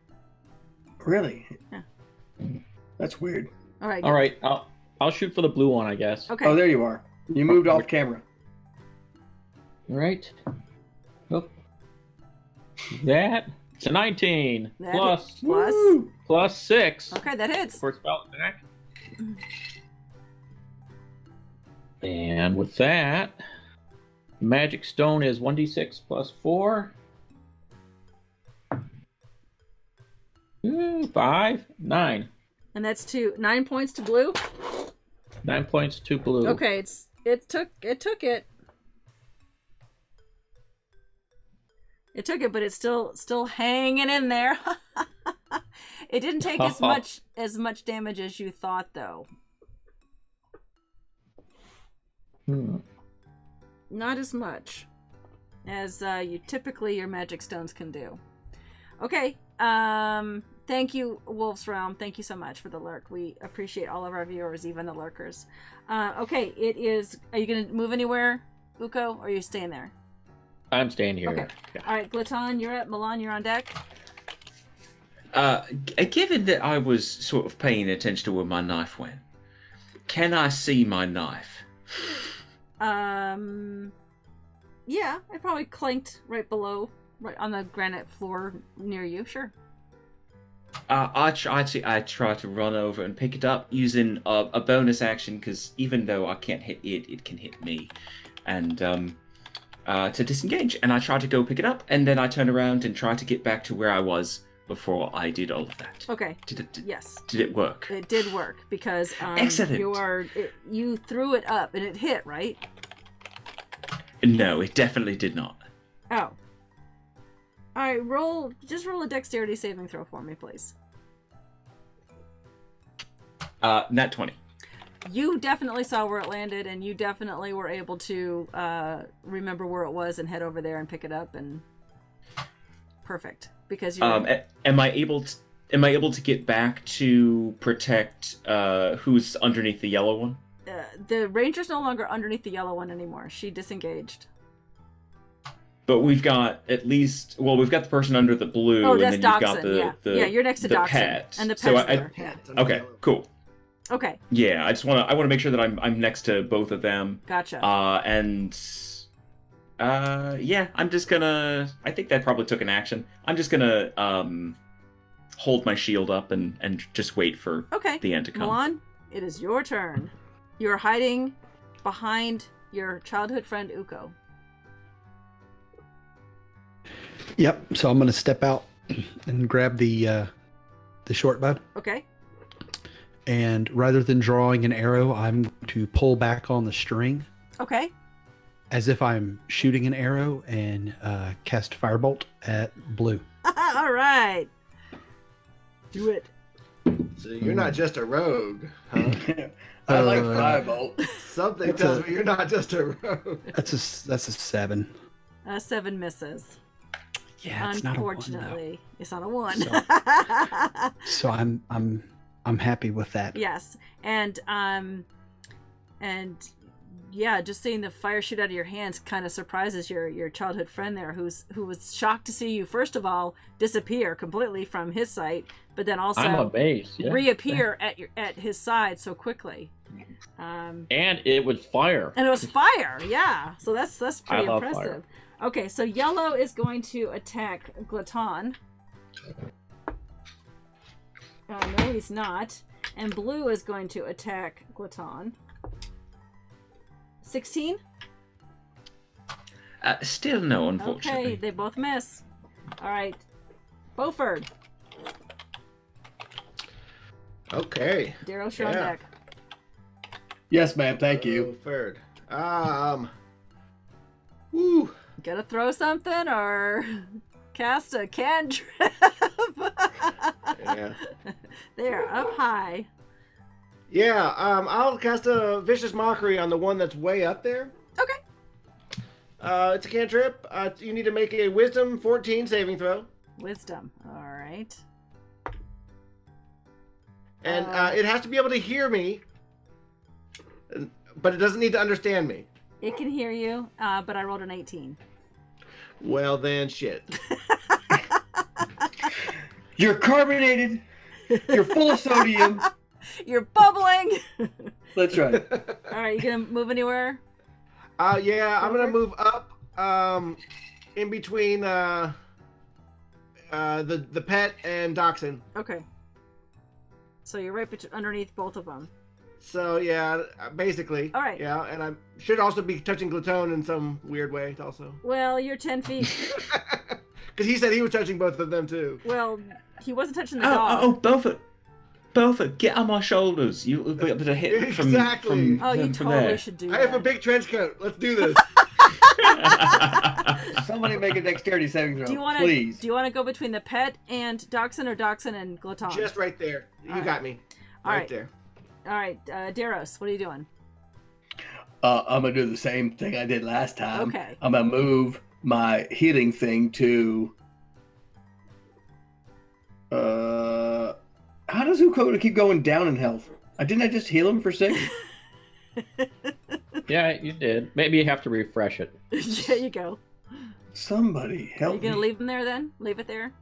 Really? Yeah. That's weird. All right. All right. I'll shoot for the blue one, I guess. Okay. Oh, there you are. You moved off camera. All right. Oh. It's a 19 plus 6. Okay, that hits. For spell attack. And with that, Magic Stone is 1d6 plus 4. 5, 9. And that's 9 points to blue. 9 points to blue. Okay, it took it. It took it, but it's still hanging in there. It didn't take as much damage as you thought, though. Not as much as your magic stones can do. Okay. Thank you, Wolf's Realm. Thank you so much for the lurk. We appreciate all of our viewers, even the lurkers. Okay, it is. Are you gonna move anywhere, Uko, or are you staying there? I'm staying here. Okay. Yeah. All right, Gluton, you're up. Milan, you're on deck. Given that I was sort of paying attention to where my knife went, can I see my knife? Yeah, it probably clanked right on the granite floor near you. Sure. I try to run over and pick it up using a bonus action because even though I can't hit it, it can hit me, and to disengage. And I try to go pick it up, and then I turn around and try to get back to where I was before I did all of that. Okay. Yes. Did it work? It did work because excellent. You threw it up and it hit, right? No, it definitely did not. Oh. All right, just roll a dexterity saving throw for me, please. Nat 20. You definitely saw where it landed, and you definitely were able to remember where it was and head over there and pick it up. And perfect, because you're. Am I able to get back to protect who's underneath the yellow one? The ranger's no longer underneath the yellow one anymore. She disengaged. But we've got we've got the person under the blue, and then Dachshund, you've got the you're next to Dachshund, pet. and the pet's so there. Okay, cool. Okay. Yeah, I want to make sure that I'm next to both of them. Gotcha. Yeah, I'm just gonna. I think that probably took an action. I'm just gonna hold my shield up and just wait for the end to come. Milan, it is your turn. You're hiding behind your childhood friend Uko. Yep. So I'm going to step out and grab the short bow. Okay. And rather than drawing an arrow, I'm going to pull back on the string. Okay. As if I'm shooting an arrow and cast Firebolt at blue. All right. Do it. So you're not just a rogue, huh? I like Firebolt. Something tells me you're not just a rogue. That's a 7. 7 misses. Yeah, it's Unfortunately, it's not a 1. So I'm happy with that. Yes, and yeah, just seeing the fire shoot out of your hands kind of surprises your childhood friend there, who was shocked to see you first of all disappear completely from his sight, but then also I'm amazed. Yeah. reappear at his side so quickly. And it was fire. And it was fire, yeah. So that's pretty I love impressive. Okay, so yellow is going to attack Glaton. No, he's not. And blue is going to attack Glaton. 16? Still no, unfortunately. Okay, they both miss. All right, Beaufort. Okay. Daryl's on deck. Yes, ma'am. Thank you. Third. Woo. Gotta throw something or cast a cantrip. Yeah. They're up high. Yeah. I'll cast a vicious mockery on the one that's way up there. Okay. It's a cantrip. You need to make a Wisdom 14 saving throw. Wisdom. All right. And it has to be able to hear me, but it doesn't need to understand me. It can hear you, but I rolled an 18. Well, then, shit. You're carbonated. You're full of sodium. You're bubbling. That's right. All right, you gonna move anywhere? Yeah, I'm gonna move up, in between the pet and Dachshund. Okay. So you're right underneath both of them. So yeah, basically. All right. Yeah, and I should also be touching Glaton in some weird way, also. Well, you're 10 feet. Because he said he was touching both of them too. Well, he wasn't touching the dog. Oh, Beaufort, get on my shoulders. You'll be able to hit from Exactly. Oh, you from totally there. should do I that. have a big trench coat. Let's do this. Somebody make a dexterity saving throw, Do you want please. to go between the pet and Dachshund or Dachshund and Glaton? Just right there. You got me. All Right right. there. All right, Daros, what are you doing? I'm gonna do the same thing I did last time. Okay. I'm gonna move my healing thing to. How does Uko keep going down in health? Didn't I just heal him for 6? Yeah, you did. Maybe you have to refresh it. There you go. Somebody Are help you gonna me. leave him there then? Leave it there.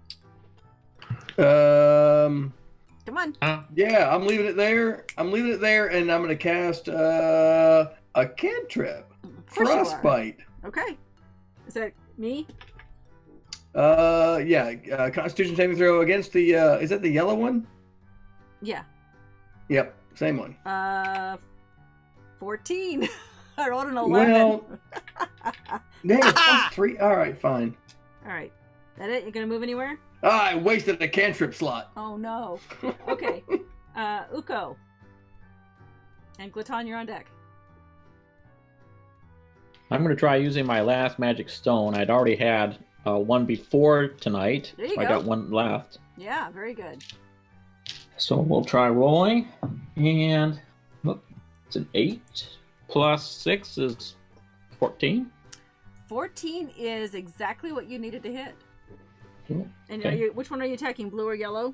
Come on. Yeah, I'm leaving it there. I'm leaving it there, and I'm gonna cast a cantrip. Of course you are. Frostbite. Okay. Is that me? Yeah. Constitution saving throw against the. Is that the yellow one? Yeah. Yep, same one. 14. I rolled an 11. Well, dang, it's +3. All right, fine. All right. That it? You gonna move anywhere? I wasted a cantrip slot. Oh no. Okay. Uko. And Glaton, you're on deck. I'm going to try using my last magic stone. I'd already had one before tonight. There you so I go. got one left. Yeah, very good. So we'll try rolling. And it's an 8 plus 6 is 14. 14 is exactly what you needed to hit. Cool. And Okay. which one are you attacking, blue or yellow?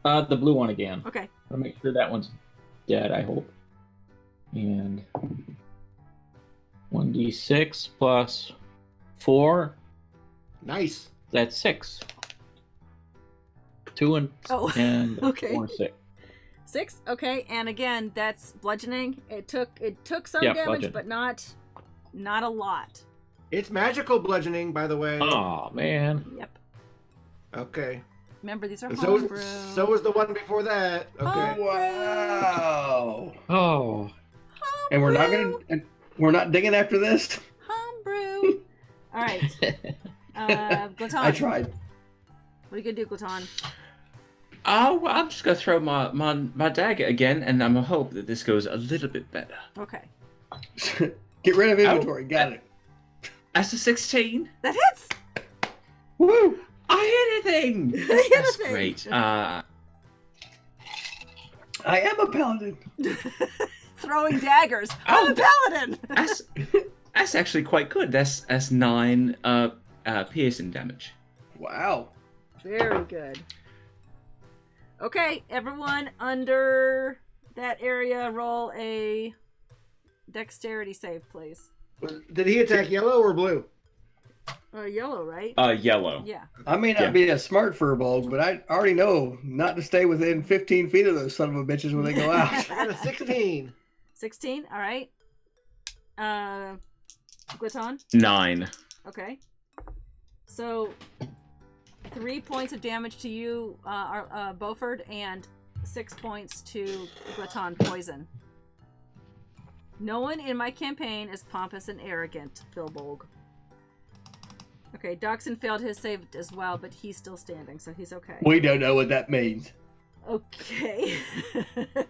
The blue one again. Okay. I'll make sure that one's dead, I hope. And 1d6 plus 4. Nice. That's 6. 2 and okay. 4 and 6. 6. Okay, and again, that's bludgeoning. It took some Yeah, damage, bludgeon. but not a lot. It's magical bludgeoning, by the way. Oh man. Yep. Okay. Remember, these are And homebrew. so was the one before that. Okay. Homebrew. Wow. Oh. And we're not digging after this. Homebrew. All right. Glaton. I tried. What are you gonna do, Glaton? Oh, well, I'm just gonna throw my dagger again, and I'm gonna hope that this goes a little bit better. Okay. Get rid of inventory. Got it. That's a 16. That hits. Woo! I hit a thing. hit a That's thing. great. I am a paladin. Throwing daggers. I'm a paladin. That's actually quite good. That's 9 piercing damage. Wow. Very good. Okay, everyone under that area, roll a dexterity save, please. Did he attack yellow or blue? Yellow, right? Yellow. Yeah. I may not be a smart furball, but I already know not to stay within 15 feet of those son of a bitches when they go out. I got a 16. 16, all right. Gluton? 9. Okay. So, 3 points of damage to you, Beaufort, and 6 points to Gluton poison. No one in my campaign is pompous and arrogant, Philbolg. Okay, Doxson failed his save as well, but he's still standing, so he's okay. We don't know what that means. Okay.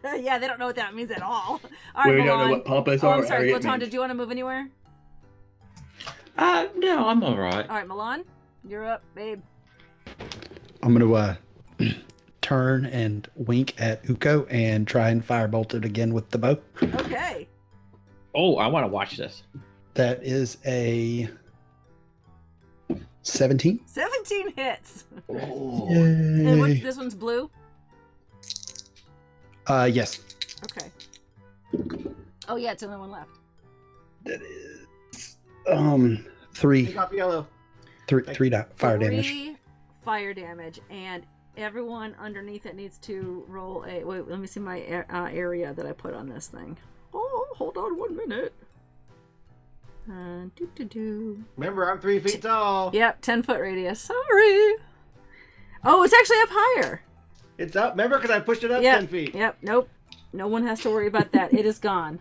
Yeah, they don't know what that means at all. All right, We don't know Milan. what pompous Oh, or I'm sorry, arrogant Gluton, means. did you want to move anywhere? No, I'm alright. All right, Milan, you're up, babe. I'm gonna turn and wink at Uko and try and firebolt it again with the bow. Okay. Oh, I want to watch this. That is a 17. 17 hits. Oh. And Yay. this one's blue? Yes. Okay. Oh, yeah, it's the only one left. That is 3 Take off yellow. fire damage. 3 fire damage, and everyone underneath it needs to roll a... Wait, let me see my area that I put on this thing. Oh, hold on 1 minute. Remember, I'm 3 feet tall. Yep, 10-foot radius. Sorry. Oh, it's actually up higher. It's up. Remember, because I pushed it up Yep. 10 feet. Yep, nope. No one has to worry about that. It is gone.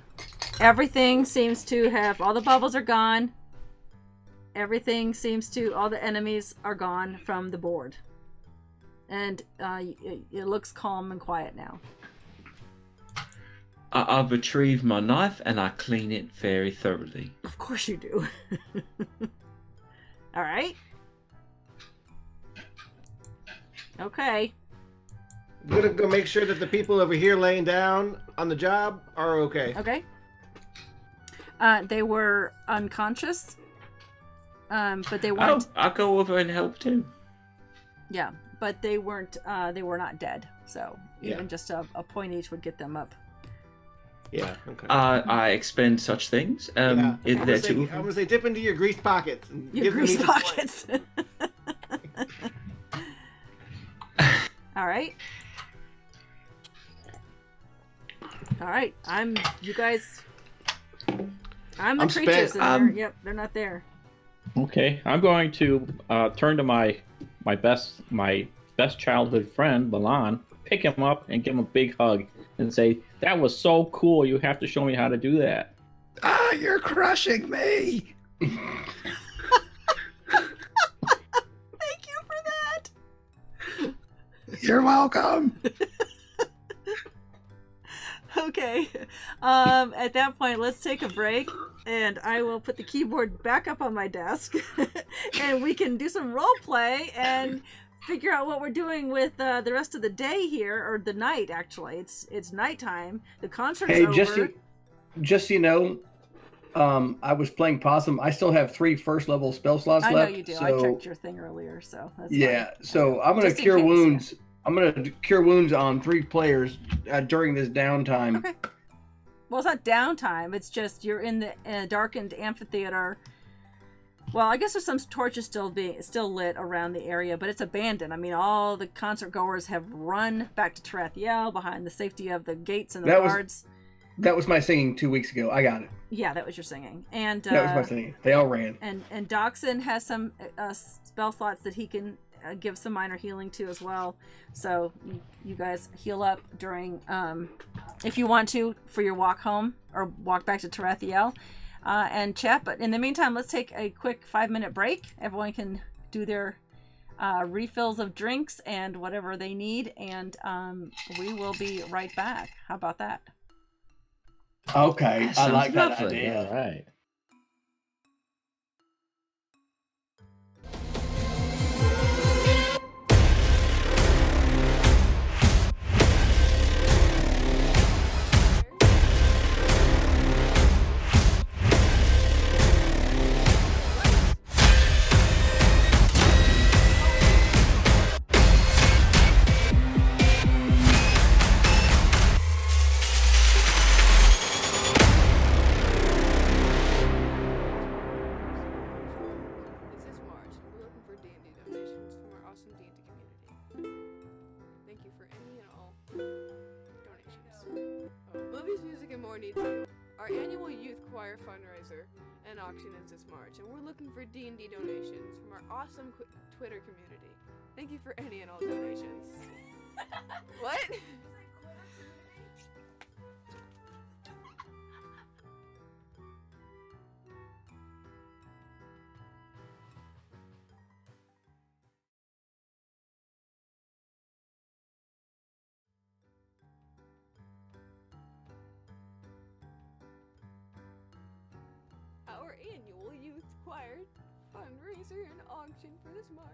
Everything seems to have... All the bubbles are gone. Everything seems to... All the enemies are gone from the board. And it looks calm and quiet now. I retrieve my knife and I clean it very thoroughly. Of course you do. All right. Okay. I'm gonna go make sure that the people over here laying down on the job are okay. Okay. They were unconscious. But they weren't. I'll go over and help too. Yeah, but they weren't. They were not dead. So even Yeah. just a point each would get them up. Yeah. Okay. I expend such things. Yeah. Is I'm there gonna, say, 2 I'm gonna say dip into your greased pockets. And Your give them grease each a pockets. All right. All right. You guys. I'm the I'm creatures. spent. And they're, yep, they're not there. Okay, I'm going to turn to my best childhood friend, Milan, pick him up and give him a big hug and say, "That was so cool. You have to show me how to do that." Ah, you're crushing me. Thank you for that. You're welcome. Okay. At that point, let's take a break, and I will put the keyboard back up on my desk, and we can do some role play and figure out what we're doing with the rest of the day here, or the night. Actually, it's nighttime. The concert's Hey, over. just so you know, I was playing possum. I still have 3 first-level spell slots I know left. you do. So, I checked your thing earlier, so that's yeah, fine. so I'm gonna Just in cure case, wounds. I'm gonna cure wounds on 3 players during this downtime. Okay. Well, it's not downtime. It's just you're in the darkened amphitheater. Well, I guess there's some torches still lit around the area, but it's abandoned. I mean, all the concert goers have run back to Tarathiel behind the safety of the gates and the guards. That was my singing 2 weeks ago. I got it. Yeah, that was your singing. And That was my singing. They all ran. And Doxson has some spell slots that he can give some minor healing to as well. So you guys heal up during, if you want to, for your walk home or walk back to Tarathiel and chat. But in the meantime, let's take a quick 5-minute break. Everyone can do their refills of drinks and whatever they need, and we will be right back. How about that? Okay, That I like sounds that lovely. idea. All right. more need to. Our annual youth choir fundraiser and auction is this March, and we're looking for D&D donations from our awesome Twitter community. Thank you for any and all donations. What? Our annual youth choir fundraiser and auction for this March.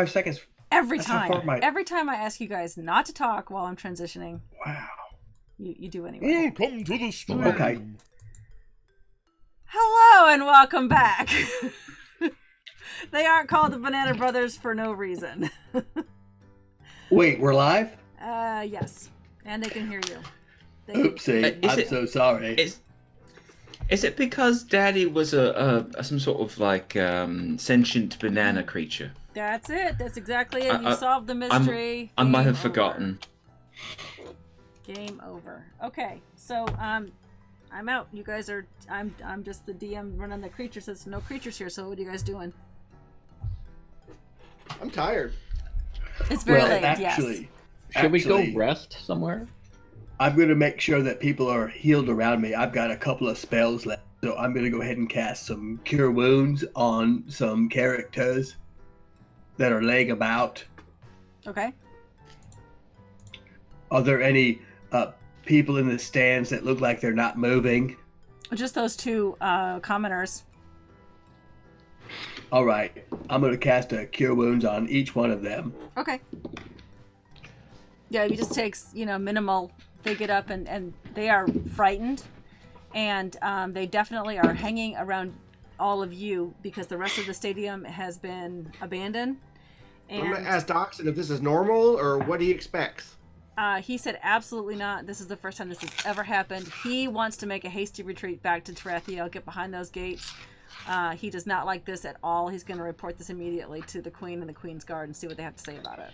Seconds. Every That's how time. far my- Every time I ask you guys not to talk while I'm transitioning, Wow. you do anyway. Welcome to the stream. Okay. Hello and welcome back. They aren't called the Banana Brothers for no reason. Wait, we're live? Yes. And they can hear you. Oopsie. I'm so sorry. Is it because Daddy was some sort of like sentient banana creature? That's it. That's exactly it. You solved the mystery. I might have Game over. forgotten. Game over. Okay, so I'm out. You guys are. I'm just the DM running the creatures. There's no creatures here. So what are you guys doing? I'm tired. It's very late. Actually, yes. Should we go rest somewhere? I'm going to make sure that people are healed around me. I've got a couple of spells left, so I'm going to go ahead and cast some Cure Wounds on some characters that are laying about. Okay. Are there any people in the stands that look like they're not moving? Just those two commoners. All right. I'm going to cast a Cure Wounds on each one of them. Okay. Yeah, it just takes, minimal. They get up and they are frightened. And they definitely are hanging around all of you because the rest of the stadium has been abandoned. And I'm going to ask Doxson if this is normal or what he expects. He said absolutely not. This is the first time this has ever happened. He wants to make a hasty retreat back to Tarathiel, get behind those gates. He does not like this at all. He's going to report this immediately to the Queen and the Queen's Guard and see what they have to say about it.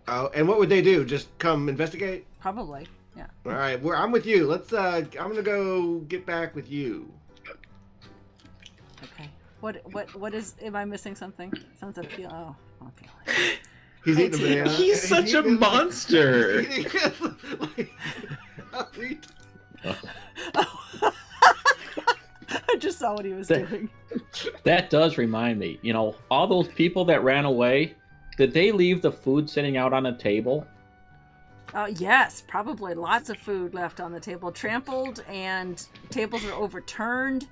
Oh, and what would they do? Just come investigate? Probably, yeah. All right, I'm with you. Let's. I'm gonna go get back with you. Okay. What is? Am I missing something? Sounds like okay. He's eating a banana. He's such a monster. I just saw what he was doing. That does remind me. All those people that ran away, did they leave the food sitting out on the table? Yes, probably. Lots of food left on the table. Trampled and tables are overturned.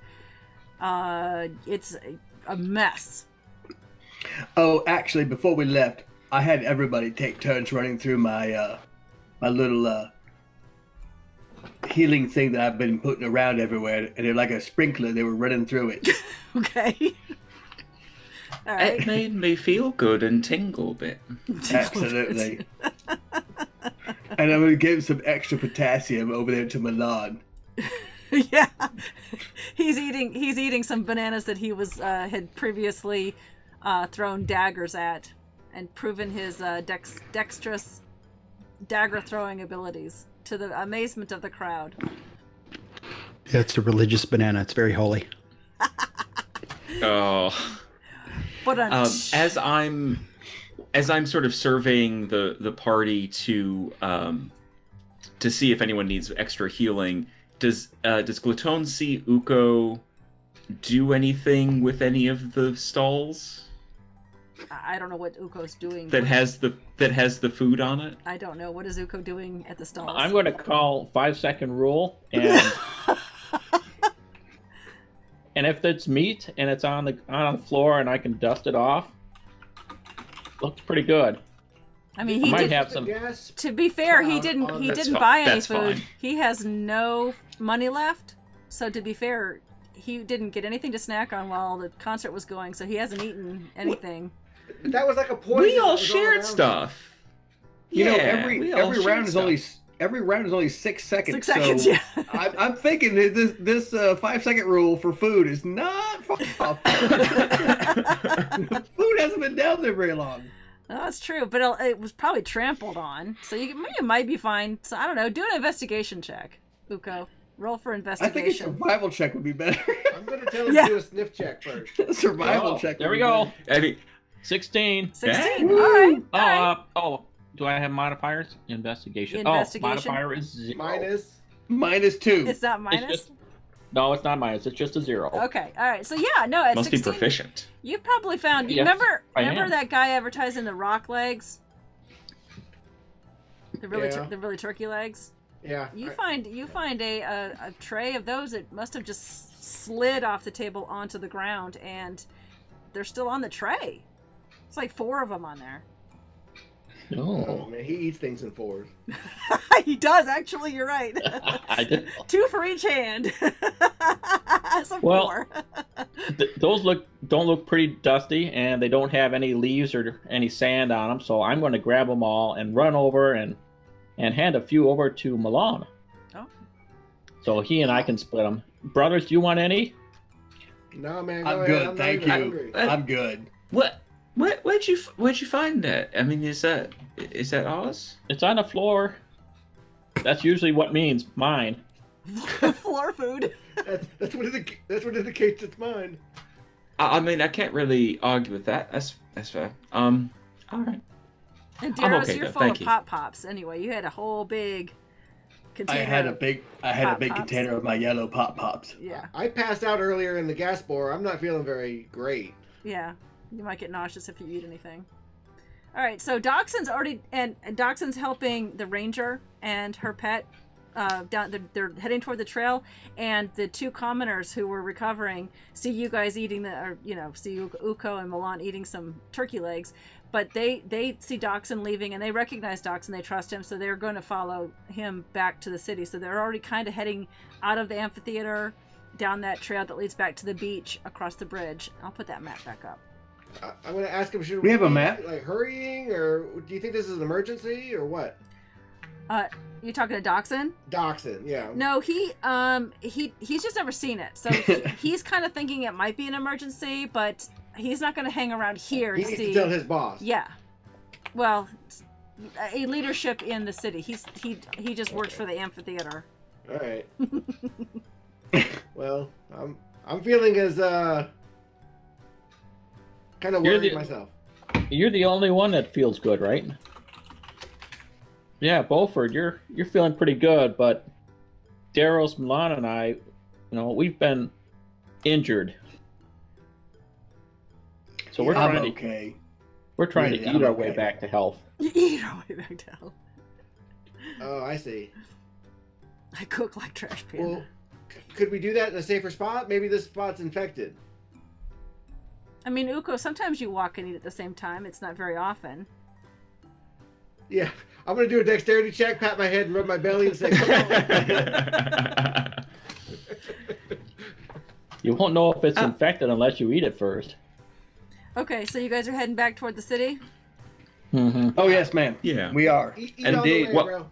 It's a mess. Oh, actually, before we left, I had everybody take turns running through my my little healing thing that I've been putting around everywhere, and they're like a sprinkler. They were running through it. Okay. All right. It made me feel good and tingle a bit. Absolutely. And I'm going to give some extra potassium over there to Milan. Yeah. He's eating some bananas that he was had previously thrown daggers at and proven his dexterous dagger throwing abilities to the amazement of the crowd. Yeah, it's a religious banana. It's very holy. Oh. But as I'm sort of surveying the party to see if anyone needs extra healing, does Glaton see Uko do anything with any of the stalls? I don't know what Uko's doing. That has the food on it? I don't know. What is Uko doing at the stalls? I'm going to call 5-second rule, and and if it's meat and it's on the floor and I can dust it off, looks pretty good. I mean, he might did have some. To be fair, he didn't buy any food. Fine. He has no money left. So to be fair, he didn't get anything to snack on while the concert was going, so he hasn't eaten anything. That was like a poison. We all shared stuff. You know, we all every shared round is stuff. every round is only 6 seconds. 6 seconds, so yeah. I'm thinking that this 5-second rule for food is not far off. Food hasn't been down there very long. No, that's true, but it was probably trampled on, so you might be fine. So I don't know. Do an investigation check, Uko. Roll for I investigation. think a survival check would be better. I'm gonna tell him to do a sniff check first. A survival check. There would we be go. better. I mean, 16. 16. Yeah. All right. All right. Do I have modifiers? Investigation. Investigation. Oh, modifier is 0. -2. It's not minus. No, it's not minus. It's just a 0. Okay. All right. So yeah, no. At must 16, be proficient. you probably found. Yes, Remember am. that guy advertising the rock legs? The really Yeah. the really turkey legs. Yeah. You find a tray of those. It must have just slid off the table onto the ground, and they're still on the tray. It's like 4 of them on there. Oh man, he eats things in 4s. He does actually. You're right. I did. 2 for each hand. So Well, 4. Those don't look pretty dusty, and they don't have any leaves or any sand on them. So I'm going to grab them all and run over and hand a few over to Milan. Oh. So he and I can split them. Brothers, do you want any? No man, go I'm ahead. good, I'm not thank even you. hungry. I'm good. What? Where'd you find that? I mean, is that ours? It's on the floor. That's usually what means mine. Floor food. That's what indicates it's mine. I mean, I can't really argue with that. That's fair. All right. And I'm Daros, okay, you're though. full Thank of you. pops. Anyway, you had a whole big container. I had a big Pop-Pops. container of my yellow pops. Yeah, I passed out earlier in the gas bore. I'm not feeling very great. yeah. You might get nauseous if you eat anything. All right, so Dachshund's already, and Dachshund's helping the ranger and her pet. They're heading toward the trail, and the two commoners who were recovering see you guys eating see Uko and Milan eating some turkey legs, but they see Dachshund leaving, and they recognize Dachshund. They trust him, so they're going to follow him back to the city. So they're already kind of heading out of the amphitheater, down that trail that leads back to the beach across the bridge. I'll put that map back up. I'm going to ask him, should We have a be, map? like, hurrying, or do you think this is an emergency, or what? You talking to Dachshund? Dachshund, yeah. No, he's just never seen it, so he's kind of thinking it might be an emergency, but he's not going to hang around here He to needs see. to tell his boss. Yeah, well, a leadership in the city. He just works for the amphitheater. All right. Well, I'm feeling as kind of worried myself. You're the only one that feels good, right? Yeah, Beaufort, you're feeling pretty good, but Daros, Milan, and I, we've been injured. So we're I'm trying to okay. eat I'm our way okay. back to health. Eat our way back down. Oh, I see. I cook like Trash Panda. Well, could we do that in a safer spot? Maybe this spot's infected. I mean, Uko, sometimes you walk and eat at the same time. It's not very often. Yeah, I'm gonna do a dexterity check, pat my head, and rub my belly, and say, "Come on." You won't know if it's infected unless you eat it first. Okay, so you guys are heading back toward the city? Mm-hmm. Oh yes, ma'am. Yeah. We are. Eat all the Indeed. way, bro.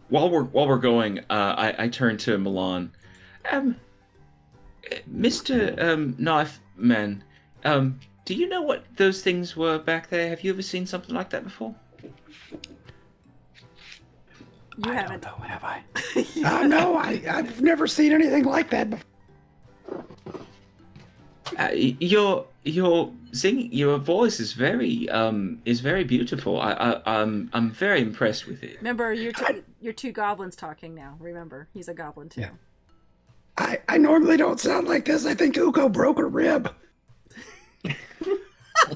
While we're going, I turn to Milan. Mr. Knife Man, do you know what those things were back there? Have you ever seen something like that before? You haven't. don't know, have I? No, I've never seen anything like that before. Your singing, your voice is very beautiful. I'm very impressed with it. Remember, you're two goblins talking now. Remember, he's a goblin too. Yeah. I normally don't sound like this. I think Uko broke a rib.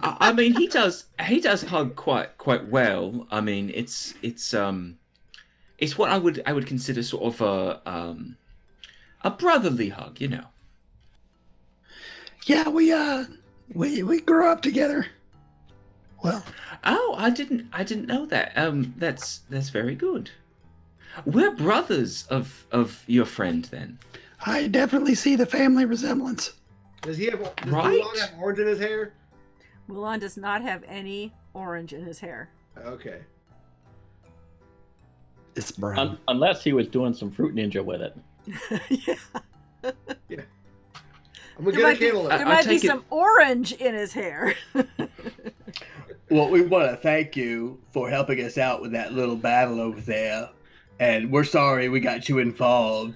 I mean, he does hug quite well. I mean, it's what I would consider sort of a brotherly hug, you know. Yeah, we grew up together. Well, Oh, I didn't know that. That's very good. We're brothers of your friend then. I definitely see the family resemblance. Does he have? Does Right? Mulan have orange in his hair? Mulan does not have any orange in his hair. Okay. It's brown. Unless he was doing some Fruit Ninja with it. Yeah. Yeah. I'm gonna get a candle. There might be some orange in his hair. Well, we want to thank you for helping us out with that little battle over there, and we're sorry we got you involved.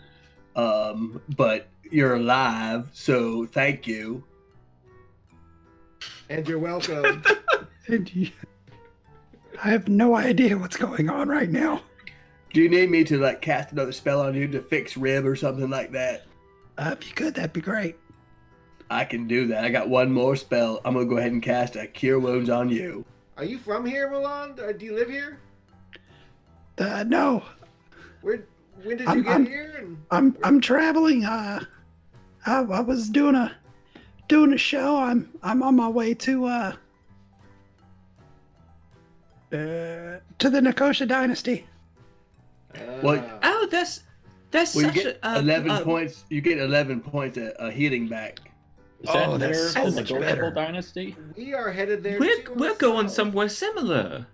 But you're alive, so thank you. And you're welcome. I have no idea what's going on right now. Do you need me to cast another spell on you to fix rib or something like that? If you could, that'd be great. I can do that. I got one more spell. I'm gonna go ahead and cast a Cure Wounds on you. Are you from here, Mulan? Do you live here? No, When did you get here? And I'm traveling. I was doing a show. I'm on my way to the Nicosia Dynasty. Well, Oh, that's well, you such get a 11 points. You get 11 points of healing back. Is that Oh, that's near so the much Negotiable better. Dynasty? we are headed there. we're going somewhere similar.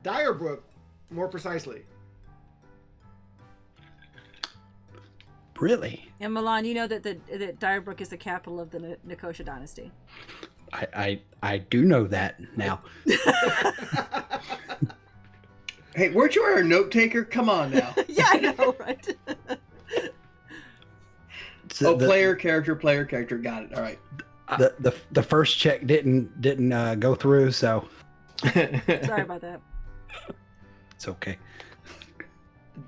Direbrook, more precisely. Really? And Milan, you know that that Dyrebrook is the capital of the Nicosia dynasty. I do know that now. Hey, weren't you our note taker? Come on now. Yeah, I know, right? So player, character. Got it. All right. The first check didn't go through, so Sorry about that. it's okay.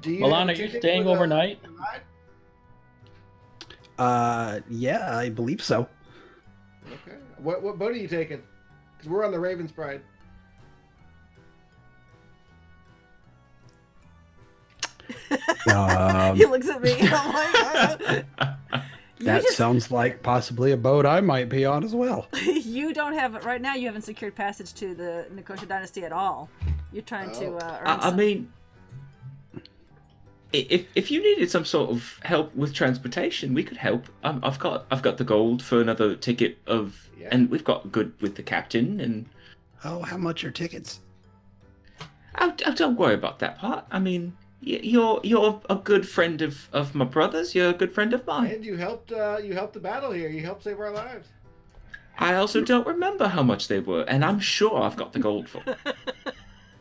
Milan, are you staying overnight? Yeah, I believe so. Okay. What boat are you taking? Because we're on the Raven's Pride. He looks at me. I'm like, That sounds like possibly a boat I might be on as well. You don't have right now. You haven't secured passage to the Nicosia dynasty at all. You're trying to. I mean, if you needed some sort of help with transportation, we could help. I've got the gold for another ticket and we've got good with the captain. And how much are tickets? Don't worry about that part. I mean, you're a good friend of my brother's. You're a good friend of mine. And you helped the battle here. You helped save our lives. I also don't remember how much they were, and I'm sure I've got the gold for.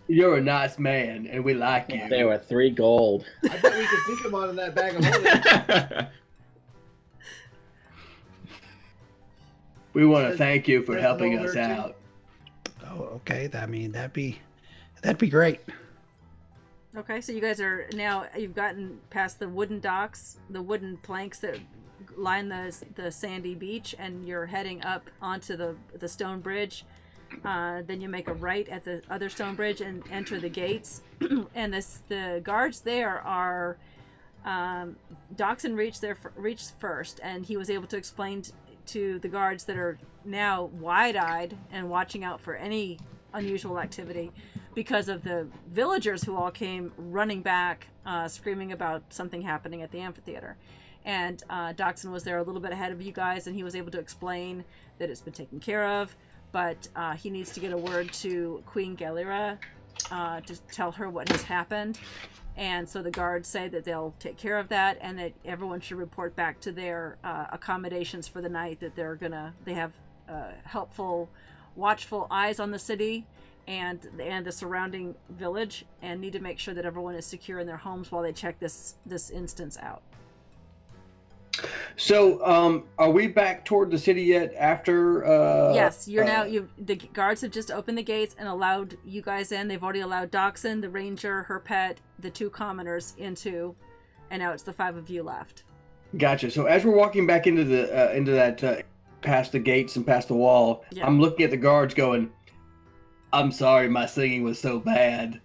You're a nice man, and we like you. They were 3 gold. I bet we could sneak them on in that bag of holding. We want to thank you for helping us out. Oh, okay. I mean, that'd be great. Okay, so you guys are now. You've gotten past the wooden docks, the wooden planks that line the sandy beach, and you're heading up onto the stone bridge. Then you make a right at the other stone bridge and enter the gates. And the guards there are Doxson reached first, and he was able to explain to the guards that are now wide-eyed and watching out for any unusual activity because of the villagers who all came running back, screaming about something happening at the amphitheater. And Doxson was there a little bit ahead of you guys, and he was able to explain that it's been taken care of, but he needs to get a word to Queen Galera to tell her what has happened. And so the guards say that they'll take care of that, and that everyone should report back to their accommodations for the night, that they have helpful, watchful eyes on the city and the surrounding village, and need to make sure that everyone is secure in their homes while they check this instance out. So, are we back toward the city yet? After yes, you're now. The guards have just opened the gates and allowed you guys in. They've already allowed Doxson, the ranger, her pet, the 2 commoners into, and now it's the 5 of you left. Gotcha. So as we're walking back into that past the gates and past the wall, yeah. I'm looking at the guards, going, "I'm sorry, my singing was so bad."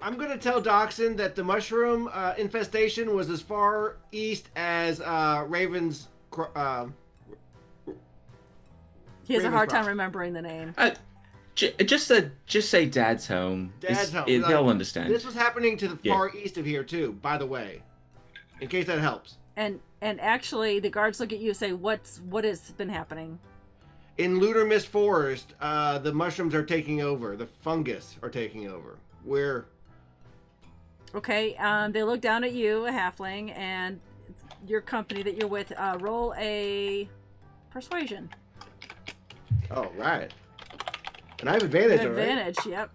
I'm going to tell Doxson that the mushroom infestation was as far east as Raven's... he has a hard time remembering the name. Just say Dad's home. Dad's home. They'll understand. This was happening to the far east of here, too, by the way. In case that helps. And actually, the guards look at you and say, what has been happening? In Lunar Mist Forest, the mushrooms are taking over. The fungus are taking over. Okay, they look down at you, a halfling, and your company that you're with. Roll a persuasion. Oh, right. And I have advantage, all right? Advantage, yep.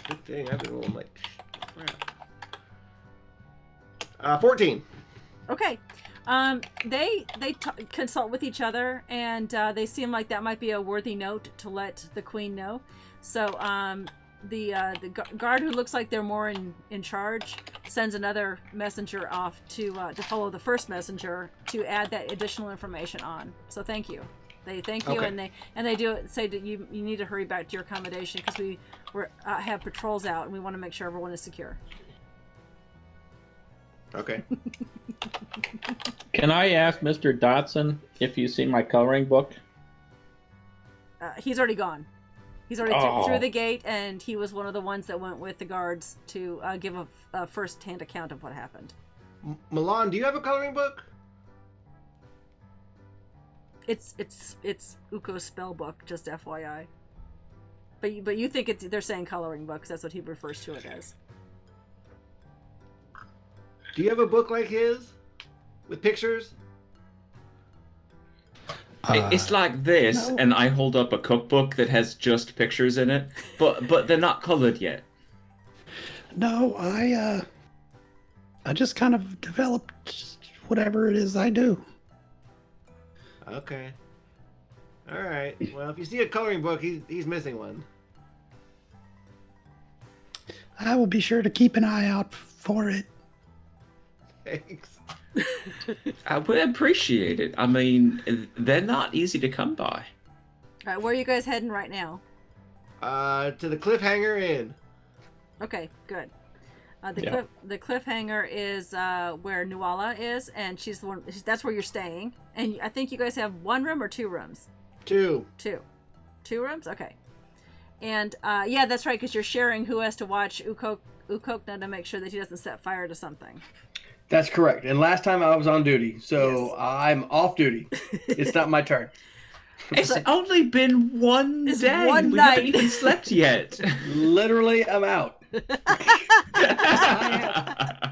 Good thing I've been rolling like crap. 14. Okay. They consult with each other, and they seem like that might be a worthy note to let the queen know. So, the guard who looks like they're more in charge sends another messenger off to follow the first messenger to add that additional information on. So thank you. They thank you, okay. and they do say that you need to hurry back to your accommodation because we have patrols out and we want to make sure everyone is secure. Okay. Can I ask Mr. Dotson if you've seen my coloring book? He's already gone. He's already through the gate, and he was one of the ones that went with the guards to give a first-hand account of what happened. Milan, do you have a coloring book? It's Uko's spell book, just FYI. But you think they're saying coloring book, 'cause that's what he refers to it as. Do you have a book like his with pictures? It's like this, no. and I hold up a cookbook that has just pictures in it, but they're not colored yet. No, I just kind of developed whatever it is I do. Okay. All right. Well, if you see a coloring book, he's missing one. I will be sure to keep an eye out for it. Thanks. I would appreciate it. I mean, they're not easy to come by. All right, where are you guys heading right now? To the Cliffhanger Inn. Okay, good. Yeah. The cliffhanger is where Nuala is, and she's the one. That's where you're staying. And I think you guys have 1 room or 2 rooms. 2. 2 rooms. Okay. And yeah, that's right, because you're sharing who has to watch Ukokna to make sure that he doesn't set fire to something. That's correct. And last time I was on duty, so Yes. I'm off duty. It's not my turn. It's only been one It's day. one we night. haven't even slept yet. Literally, I'm out.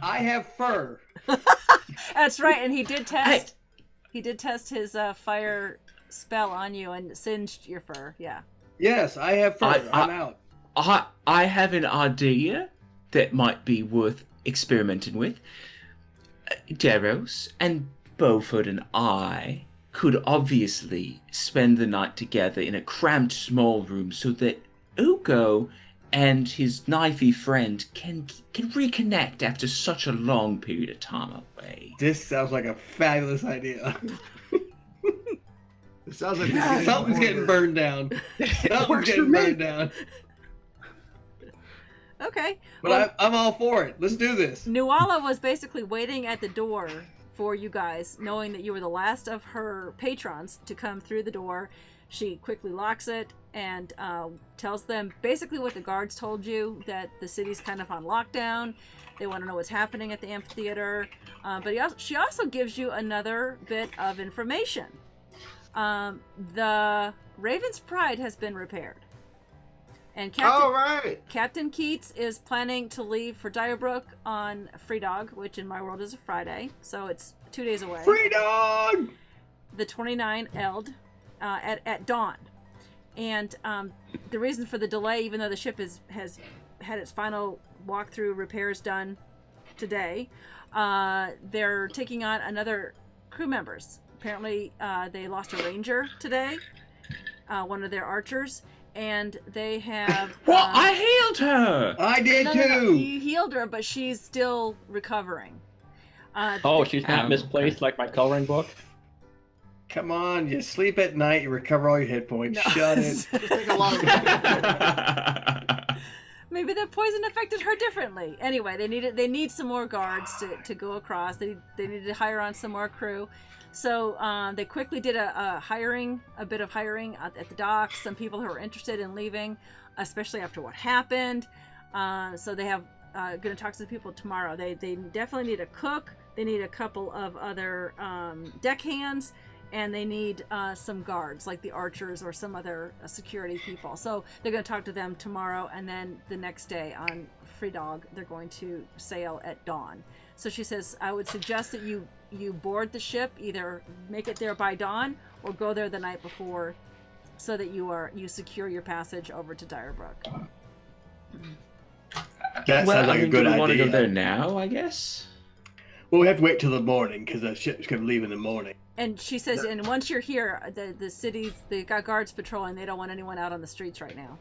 I have fur. That's right, and he did test. Hey. He did test his fire spell on you and singed your fur. Yeah. Yes, I have fur. I'm out. I have an idea that might be worth experimenting with. Deros and Beaufort and I could obviously spend the night together in a cramped small room so that Ugo and his knifey friend can reconnect after such a long period of time away. This sounds like a fabulous idea. It sounds like Something's getting burned down. Something's works for getting me. burned down. Okay. But Well, I'm all for it. Let's do this. Nuala was basically waiting at the door for you guys, knowing that you were the last of her patrons to come through the door. She quickly locks it and tells them basically what the guards told you, that the city's kind of on lockdown. They want to know what's happening at the amphitheater. But she also gives you another bit of information. The Raven's Pride has been repaired. And Captain Keats is planning to leave for Dyrebrook on Free Dog, which in my world is a Friday, so it's 2 days away. Free dog! The 29 Eld at dawn. And the reason for the delay, even though the ship has had its final walkthrough repairs done today, they're taking on another crew members. Apparently, they lost a ranger today, one of their archers. And they have... What? I healed her! I did no, too! you healed her, but she's still recovering. Oh, she's not Oh, misplaced like my coloring book? Come on, you sleep at night, you recover all your hit points. No. Shut it. Just take a long Maybe the poison affected her differently. Anyway, they need some more guards to go across. They needed to hire on some more crew. So they quickly did a bit of hiring at the docks. Some people who are interested in leaving, especially after what happened. So they have going to talk to the people tomorrow. They definitely need a cook. They need a couple of other deckhands, and they need some guards like the archers or some other security people. So they're going to talk to them tomorrow, and then the next day on Free Dog, they're going to sail at dawn. So she says, I would suggest that you board the ship, either make it there by dawn or go there the night before, so that you secure your passage over to Dyrebrook. That sounds like a good do we want to idea. go there now, I guess? Well, we have to wait till the morning because the ship's going to leave in the morning. And she says, and once you're here, the cities, they got guards patrolling. They don't want anyone out on the streets right now.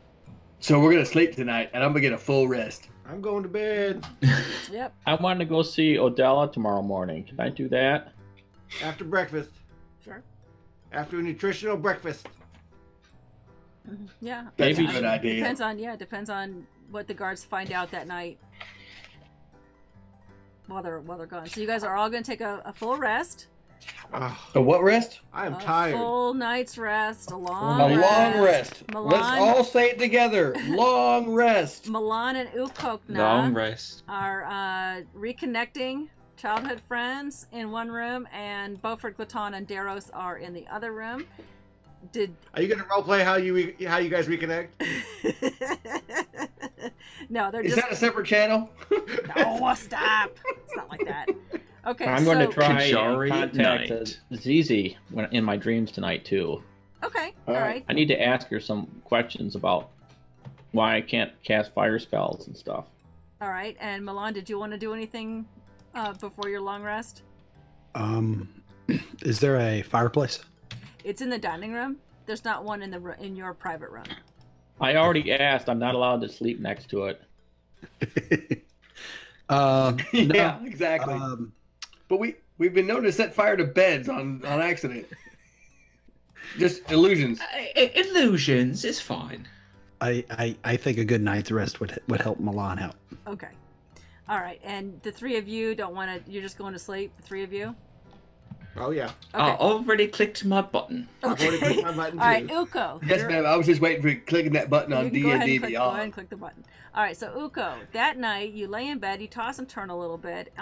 So we're going to sleep tonight, and I'm going to get a full rest. I'm going to bed Yep. I want to go see Odella tomorrow morning. Can I do that? after breakfast. Sure. After a nutritional breakfast. Yeah. That's Maybe- a good idea. Depends on what the guards find out that night while they're gone. So you guys are all going to take a full rest. Oh, A what rest? I am A tired. full night's rest. A long A long rest. Milan, Let's all say it together. Long rest. Milan and Ukokna Long rest. are reconnecting childhood friends in one room, and Beaufort, Glaton, and Deros are in the other room. Are you gonna roleplay how you guys reconnect? No, they're Is just. that a separate channel? No, stop. It's not like that. Okay, I'm going to try Qyjari and night. contact ZZ in my dreams tonight too. Okay, All all right. right. I need to ask her some questions about why I can't cast fire spells and stuff. All right, and Milan, did you want to do anything before your long rest? Is there a fireplace? It's in the dining room. There's not one in your private room. I already asked. I'm not allowed to sleep next to it. Yeah, No. exactly. But we've been known to set fire to beds on accident. Just illusions. Illusions is fine. I think a good night's rest would help Milan out. Okay. All right, and the three of you don't want to. You're just going to sleep. The three of you. Oh yeah. Okay. I already clicked my button. I've already clicked my button All right, too. Uko. Yes, ma'am. I was just waiting for clicking that button on You can go ahead and D&D click, go ahead and Beyond. click the button. All right, so Uko, that night you lay in bed, you toss and turn a little bit.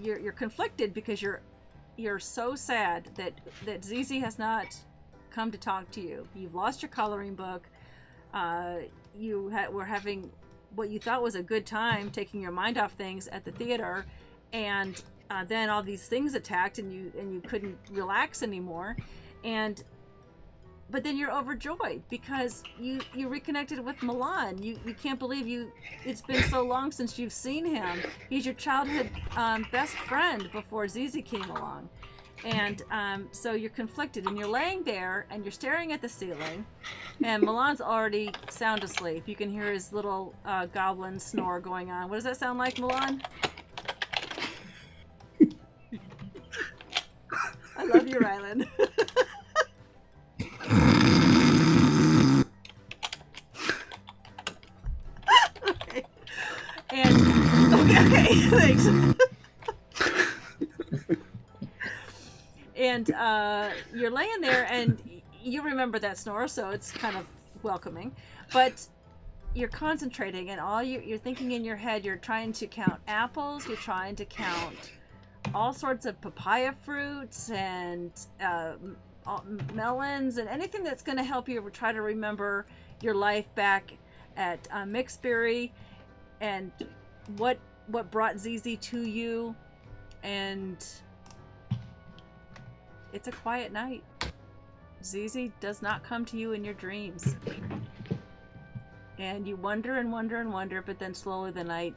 You're conflicted because you're so sad that ZZ has not come to talk to you. You've lost your coloring book. Were having what you thought was a good time, taking your mind off things at the theater, and then all these things attacked, and you couldn't relax anymore, but then you're overjoyed because you reconnected with Milan. You can't believe it's been so long since you've seen him. He's your childhood best friend before ZZ came along. And so you're conflicted, and you're laying there and you're staring at the ceiling, and Milan's already sound asleep. You can hear his little goblin snore going on. What does that sound like, Milan? I love you, Rylan. Okay. And okay, thanks. And you're laying there, and you remember that snore, so it's kind of welcoming. But you're concentrating, and all you're thinking in your head, you're trying to count apples, you're trying to count all sorts of papaya fruits and melons and anything that's going to help you try to remember your life back at Mixbury and what brought ZZ to you. And it's a quiet night. ZZ does not come to you in your dreams. And you wonder and wonder and wonder, but then slowly the night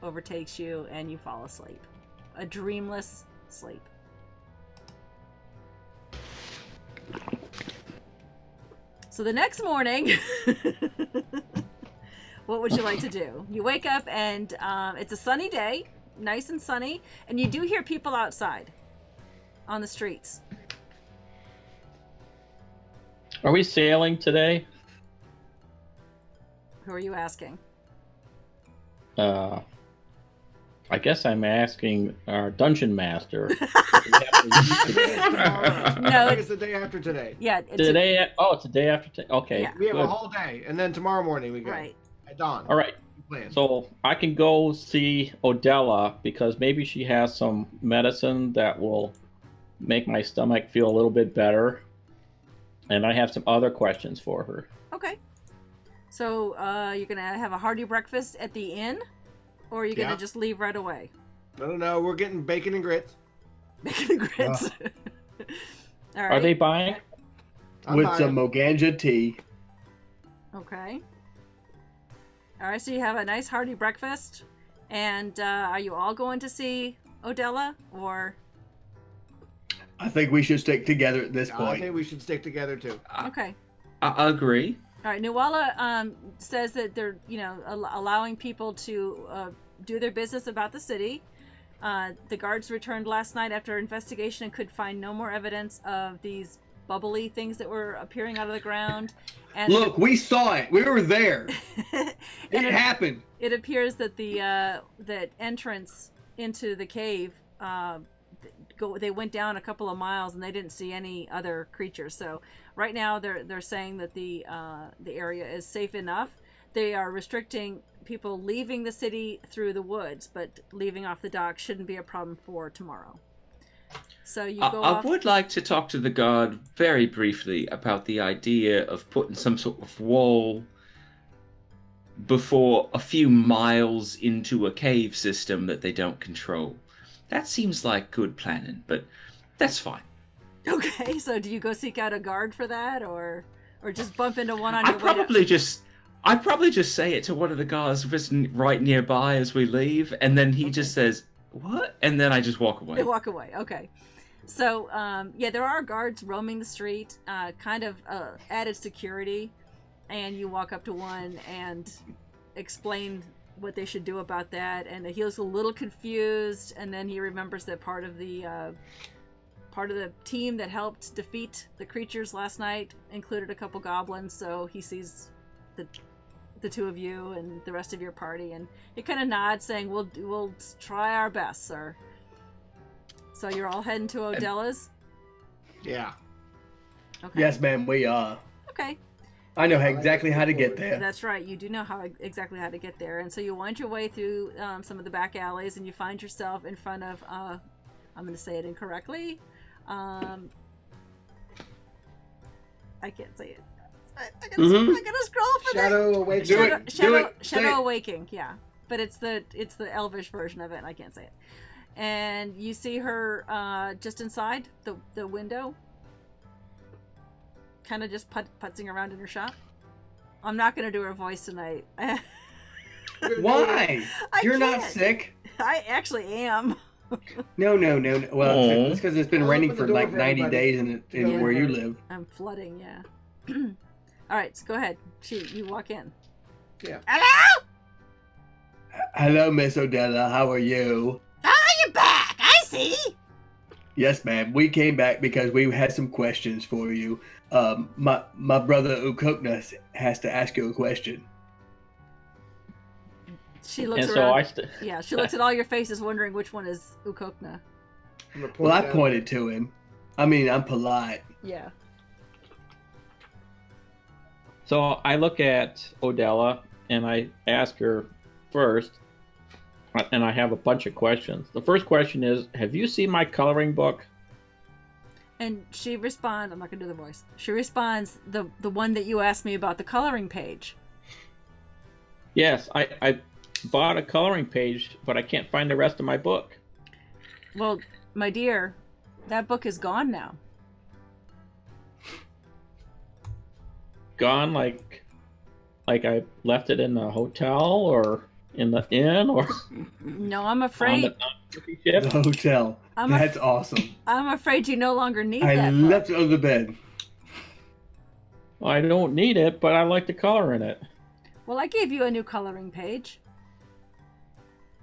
overtakes you and you fall asleep. A dreamless sleep. So the next morning, what would you like to do? You wake up and it's a sunny day, nice and sunny, and you do hear people outside on the streets. Are we sailing today? Who are you asking? I guess I'm asking our dungeon master. No, It's the day after today. Yeah, it's Today? It's the day after today. Okay, Yeah. We have good. a whole day, and then tomorrow morning we go right. at dawn. All right, Plan. so I can go see Odella because maybe she has some medicine that will make my stomach feel a little bit better. And I have some other questions for her. Okay. So you're gonna have a hearty breakfast at the inn, or are you gonna just leave right away? No, we're getting bacon and grits. Bacon and grits. All right. Are they buying? I'm With buying. some Moganja tea. Okay. All right. So you have a nice hearty breakfast, and are you all going to see Odella, or? I think we should stick together at this I point. think we should stick together too. Okay. I agree. All right. Nuala says that they're, allowing people to do their business about the city. The guards returned last night after investigation and could find no more evidence of these bubbly things that were appearing out of the ground. And Look, we saw it. We were there. and It happened. It appears that the that entrance into the cave, they went down a couple of miles and they didn't see any other creatures. So right now they're saying that the area is safe enough. They are restricting people leaving the city through the woods, but leaving off the dock shouldn't be a problem for tomorrow. So you go I off. would like to talk to the guard very briefly about the idea of putting some sort of wall before a few miles into a cave system that they don't control. That seems like good planning, but that's fine. Okay, so do you go seek out a guard for that, or just bump into one on I'd your way probably just say it to one of the guards just right nearby as we leave, and then he just says, "What?" And then I just walk away. They walk away. Okay. So, yeah, there are guards roaming the street, kind of added security, and you walk up to one and explain what they should do about that, and he was a little confused, and then he remembers that part of the team that helped defeat the creatures last night included a couple goblins, so he sees the two of you and the rest of your party, and he kind of nods, saying, "We'll try our best, sir." So you're all heading to Odella's? Yeah. Okay. Yes, ma'am, we are. Okay. I know exactly how to get there. That's right. You do know exactly how to get there. And so you wind your way through some of the back alleys, and you find yourself in front of, I'm going to say it incorrectly. I can't say it. I gotta scroll for Shadow Awakening. Shadow Awakening, yeah. But it's the Elvish version of it, and I can't say it. And you see her just inside the window, kind of just putzing around in her shop. I'm not going to do her voice tonight. Why? You're not can't. sick? I actually am. No. Well, it's because it's been I'll raining open the for door like for 90 everybody. days in where you live. I'm flooding, yeah. All right, so go ahead. You walk in. Yeah. Hello? Hello, Miss Odella. How are you? You're back. I see. Yes, ma'am. We came back because we had some questions for you. My brother Ukukna has to ask you a question. She looks And around. so Yeah, she looks at all your faces, wondering which one is Ukokna. Well, I pointed to him. I mean, I'm polite. Yeah. So I look at Odella and I ask her first, and I have a bunch of questions. The first question is, have you seen my coloring book? And she responds, I'm not going to do the voice. She responds, the one that you asked me about, the coloring page. Yes, I bought a coloring page, but I can't find the rest of my book. Well, my dear, that book is gone now. Gone like I left it in the hotel or in the inn or No, I'm afraid. on the ship? The hotel. That's awesome. I'm afraid you no longer need I that left book. it on the bed. I don't need it, but I like the color in it. Well, I gave you a new coloring page.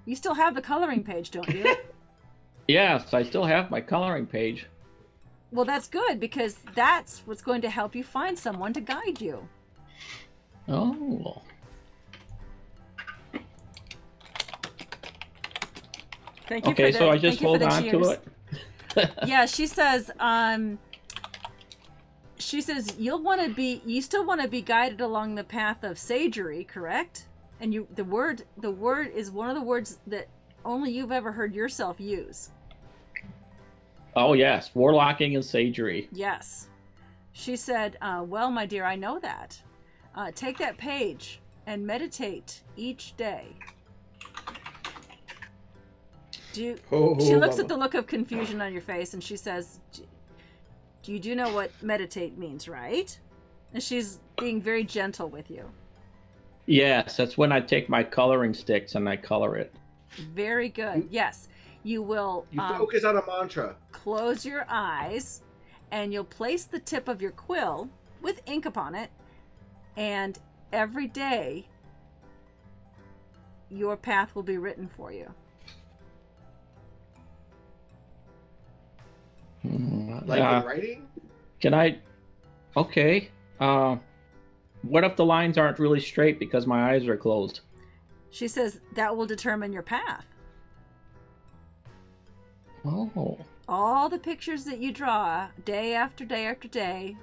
You still have the coloring page, don't you? Yes, I still have my coloring page. Well, that's good, because that's what's going to help you find someone to guide you. Oh. Thank you Okay, for the, so I just thank you for hold the on cheers. to it. Yeah, she says you still want to be guided along the path of sagery, correct? And the word is one of the words that only you've ever heard yourself use. Oh yes, warlocking and sagery. Yes. She said, well, my dear, I know that. Take that page and meditate each day. She looks at the look of confusion on your face, and she says, you do know what meditate means, right? And she's being very gentle with you. Yes, that's when I take my coloring sticks and I color it. Very good. Yes. You will You focus on a mantra. close your eyes, and you'll place the tip of your quill with ink upon it, and every day your path will be written for you. Like in writing? Can I? Okay. What if the lines aren't really straight because my eyes are closed? She says that will determine your path. Oh. All the pictures that you draw day after day after day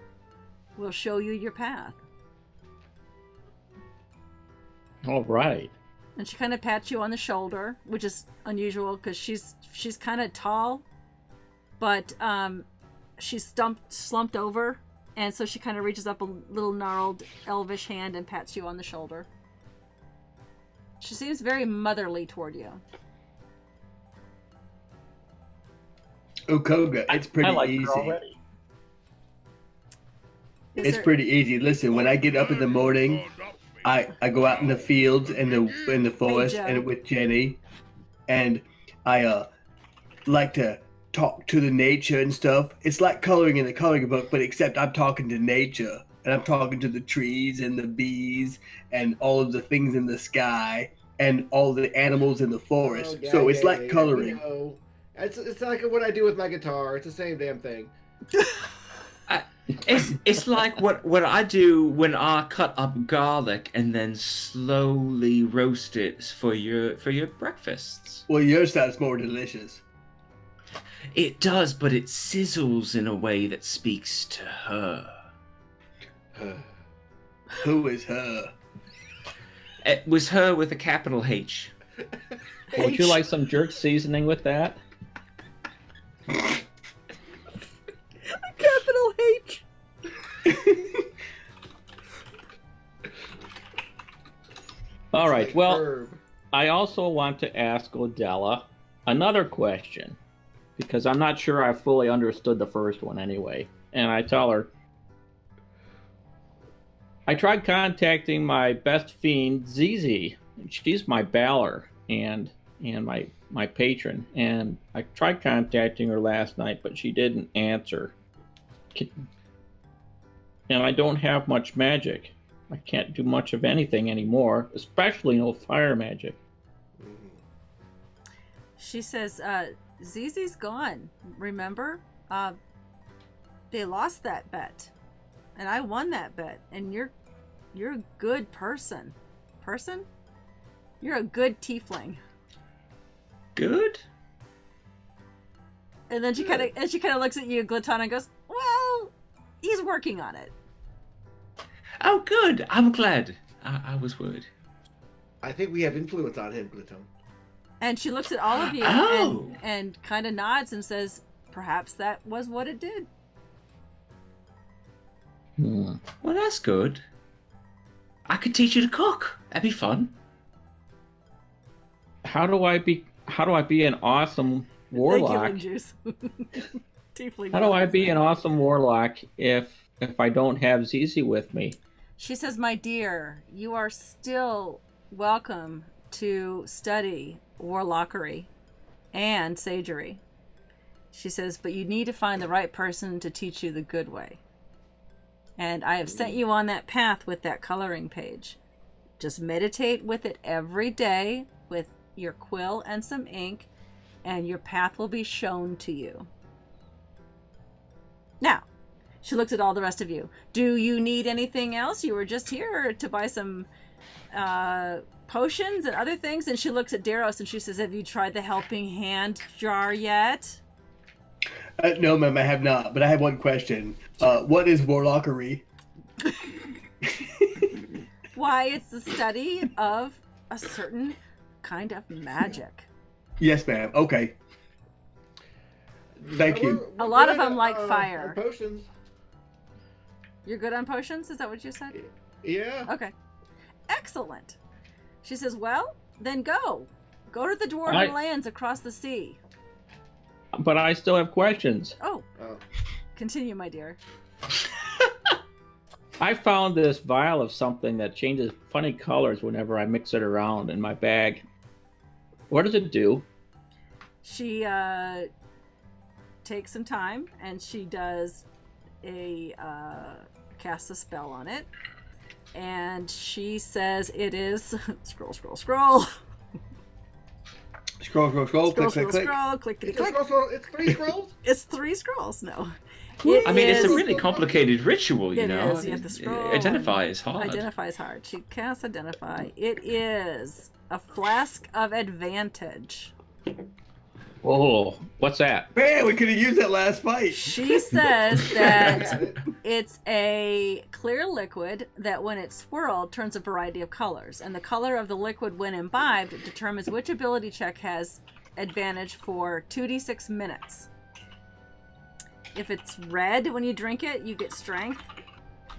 will show you your path. All right. And she kind of pats you on the shoulder, which is unusual because she's kind of tall, but she's slumped over, and so she kind of reaches up a little gnarled elvish hand and pats you on the shoulder. She seems very motherly toward you. Ukoga, it's pretty I like her easy. already. It's pretty easy. Listen, when I get up in the morning, I go out in the fields and the forest Joe. and with Jenny, and I like to talk to the nature and stuff. It's like coloring in a coloring book, but except I'm talking to nature and I'm talking to the trees and the bees and all of the things in the sky and all the animals in the forest. So it's like coloring. You know, it's like what I do with my guitar. It's the same damn thing. It's like what I do when I cut up garlic and then slowly roast it for your breakfasts. Well, yours sounds more delicious. It does, but it sizzles in a way that speaks to her. Who is her? It was her with a capital H. Would you like some jerk seasoning with that? Capital H. All right. Like Well, herb. I also want to ask Odella another question because I'm not sure I fully understood the first one anyway. And I tell her, I tried contacting my best fiend, Zizi. She's my baller and my patron. And I tried contacting her last night, but she didn't answer. And I don't have much magic. I can't do much of anything anymore, especially no fire magic. She says, Zizi's gone. Remember? They lost that bet. And I won that bet. And you're a good person. Person? You're a good tiefling. Good? And then she kind of looks at you, Glutton, and goes, "Well, he's working on it." Oh, good. I'm glad. I was worried. I think we have influence on him, Gluton. And she looks at all of you Oh. and kind of nods and says, "Perhaps that was what it did." Hmm. Well, that's good. I could teach you to cook. That'd be fun. How do I be an awesome warlock? Thank you, Juice. Tiefling. How do I be an awesome warlock if I don't have Zizi with me? She says, "My dear, you are still welcome to study warlockery and sagery." She says, "But you need to find the right person to teach you the good way. And I have sent you on that path with that coloring page. Just meditate with it every day with your quill and some ink, and your path will be shown to you." Now, she looks at all the rest of you. Do you need anything else? You were just here to buy some potions and other things. And she looks at Daros and she says, "Have you tried the helping hand jar yet?" No, ma'am, I have not. But I have one question. What is warlockery? Why, it's the study of a certain kind of magic. Yes, ma'am. Okay. Thank you. A lot of good, them like fire. on potions. You're good on potions? Is that what you said? Yeah. Okay. Excellent. She says, "Well, then go. Go to the dwarven lands across the sea." But I still have questions. Oh, Oh. continue, my dear. I found this vial of something that changes funny colors whenever I mix it around in my bag. What does it do? She takes some time and she does casts a spell on it. And she says it is scroll. Scroll. Click, click, click. Scroll, clickety It's, click. it's 3 scrolls? It's 3 scrolls. No. I mean, it's a is- really complicated ritual, you It know. is, you have to scroll. Identify is hard. Identify is hard. She casts identify. It is a flask of advantage. Oh, what's that? Man, we could have used that last fight. She says that it's a clear liquid that when it's swirled turns a variety of colors. And the color of the liquid when imbibed determines which ability check has advantage for 2d6 minutes. If it's red when you drink it, you get strength.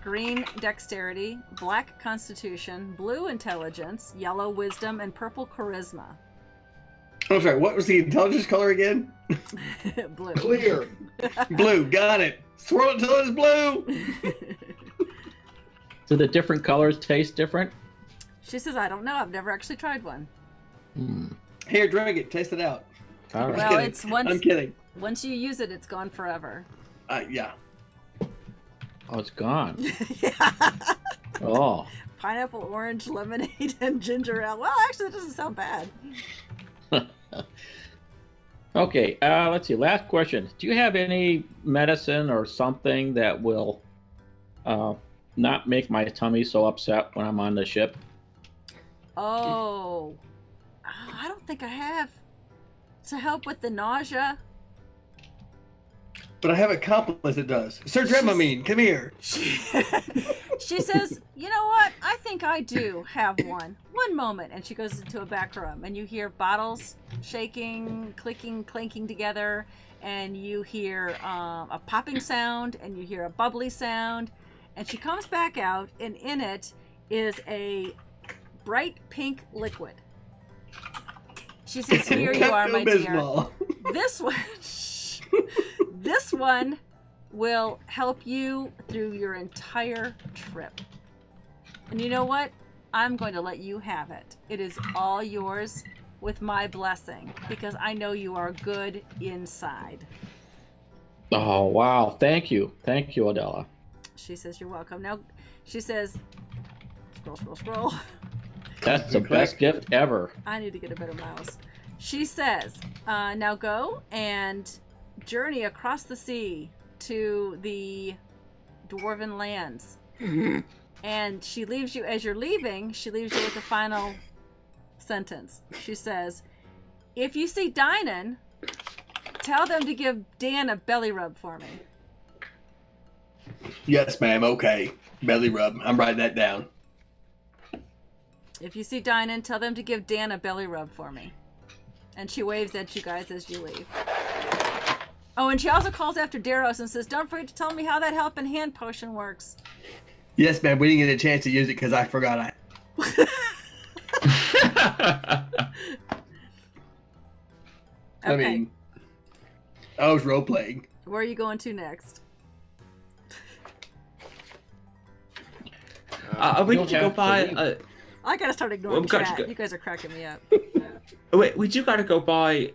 green dexterity, black constitution, blue intelligence, yellow wisdom, and purple charisma. I'm sorry, what was the intelligence color again? Blue. Clear. Blue, got it. Swirl it till it's blue. Do the different colors taste different? She says, I don't know. I've never actually tried one. Here, drink it. Taste it out. All right. Well, kidding. it's once I'm kidding. Once you use it, it's gone forever. Yeah. Oh, it's gone. Yeah. Oh. Pineapple, orange, lemonade, and ginger ale. Well, actually, that doesn't sound bad. Okay, let's see. Last question. Do you have any medicine or something that will not make my tummy so upset when I'm on the ship? Oh, I don't think I have. To help with the nausea. But I have a accomplice that does. Sir Dramamine, come here. She says, you know what? I think I do have one. One moment. And she goes into a back room, and you hear bottles shaking, clicking, clanking together, and you hear a popping sound, and you hear a bubbly sound. And she comes back out, and in it is a bright pink liquid. She says, here you are, my dear. This one, this one will help you through your entire trip. And you know what? I'm going to let you have it. It is all yours with my blessing, because I know you are good inside. Oh, wow. Thank you. Thank you, Adela. She says, you're welcome. Now, she says, scroll, scroll, scroll. That's the best gift ever. I need to get a better mouse. She says, now go and journey across the sea to the dwarven lands. And she leaves you, as you're leaving, she leaves you with the final sentence. She says, if you see Dynan, tell them to give Dan a belly rub for me. Yes, ma'am. Okay. Belly rub. I'm writing that down. If you see Dynan, tell them to give Dan a belly rub for me. And she waves at you guys as you leave. Oh, and she also calls after Daros and says, don't forget to tell me how that helping hand potion works. Yes, ma'am. We didn't get a chance to use it because I forgot I Okay. mean, I was role playing. Where are you going to next? We need to go by. I gotta start ignoring Well, chat. You guys are cracking me up. Wait, we do gotta go by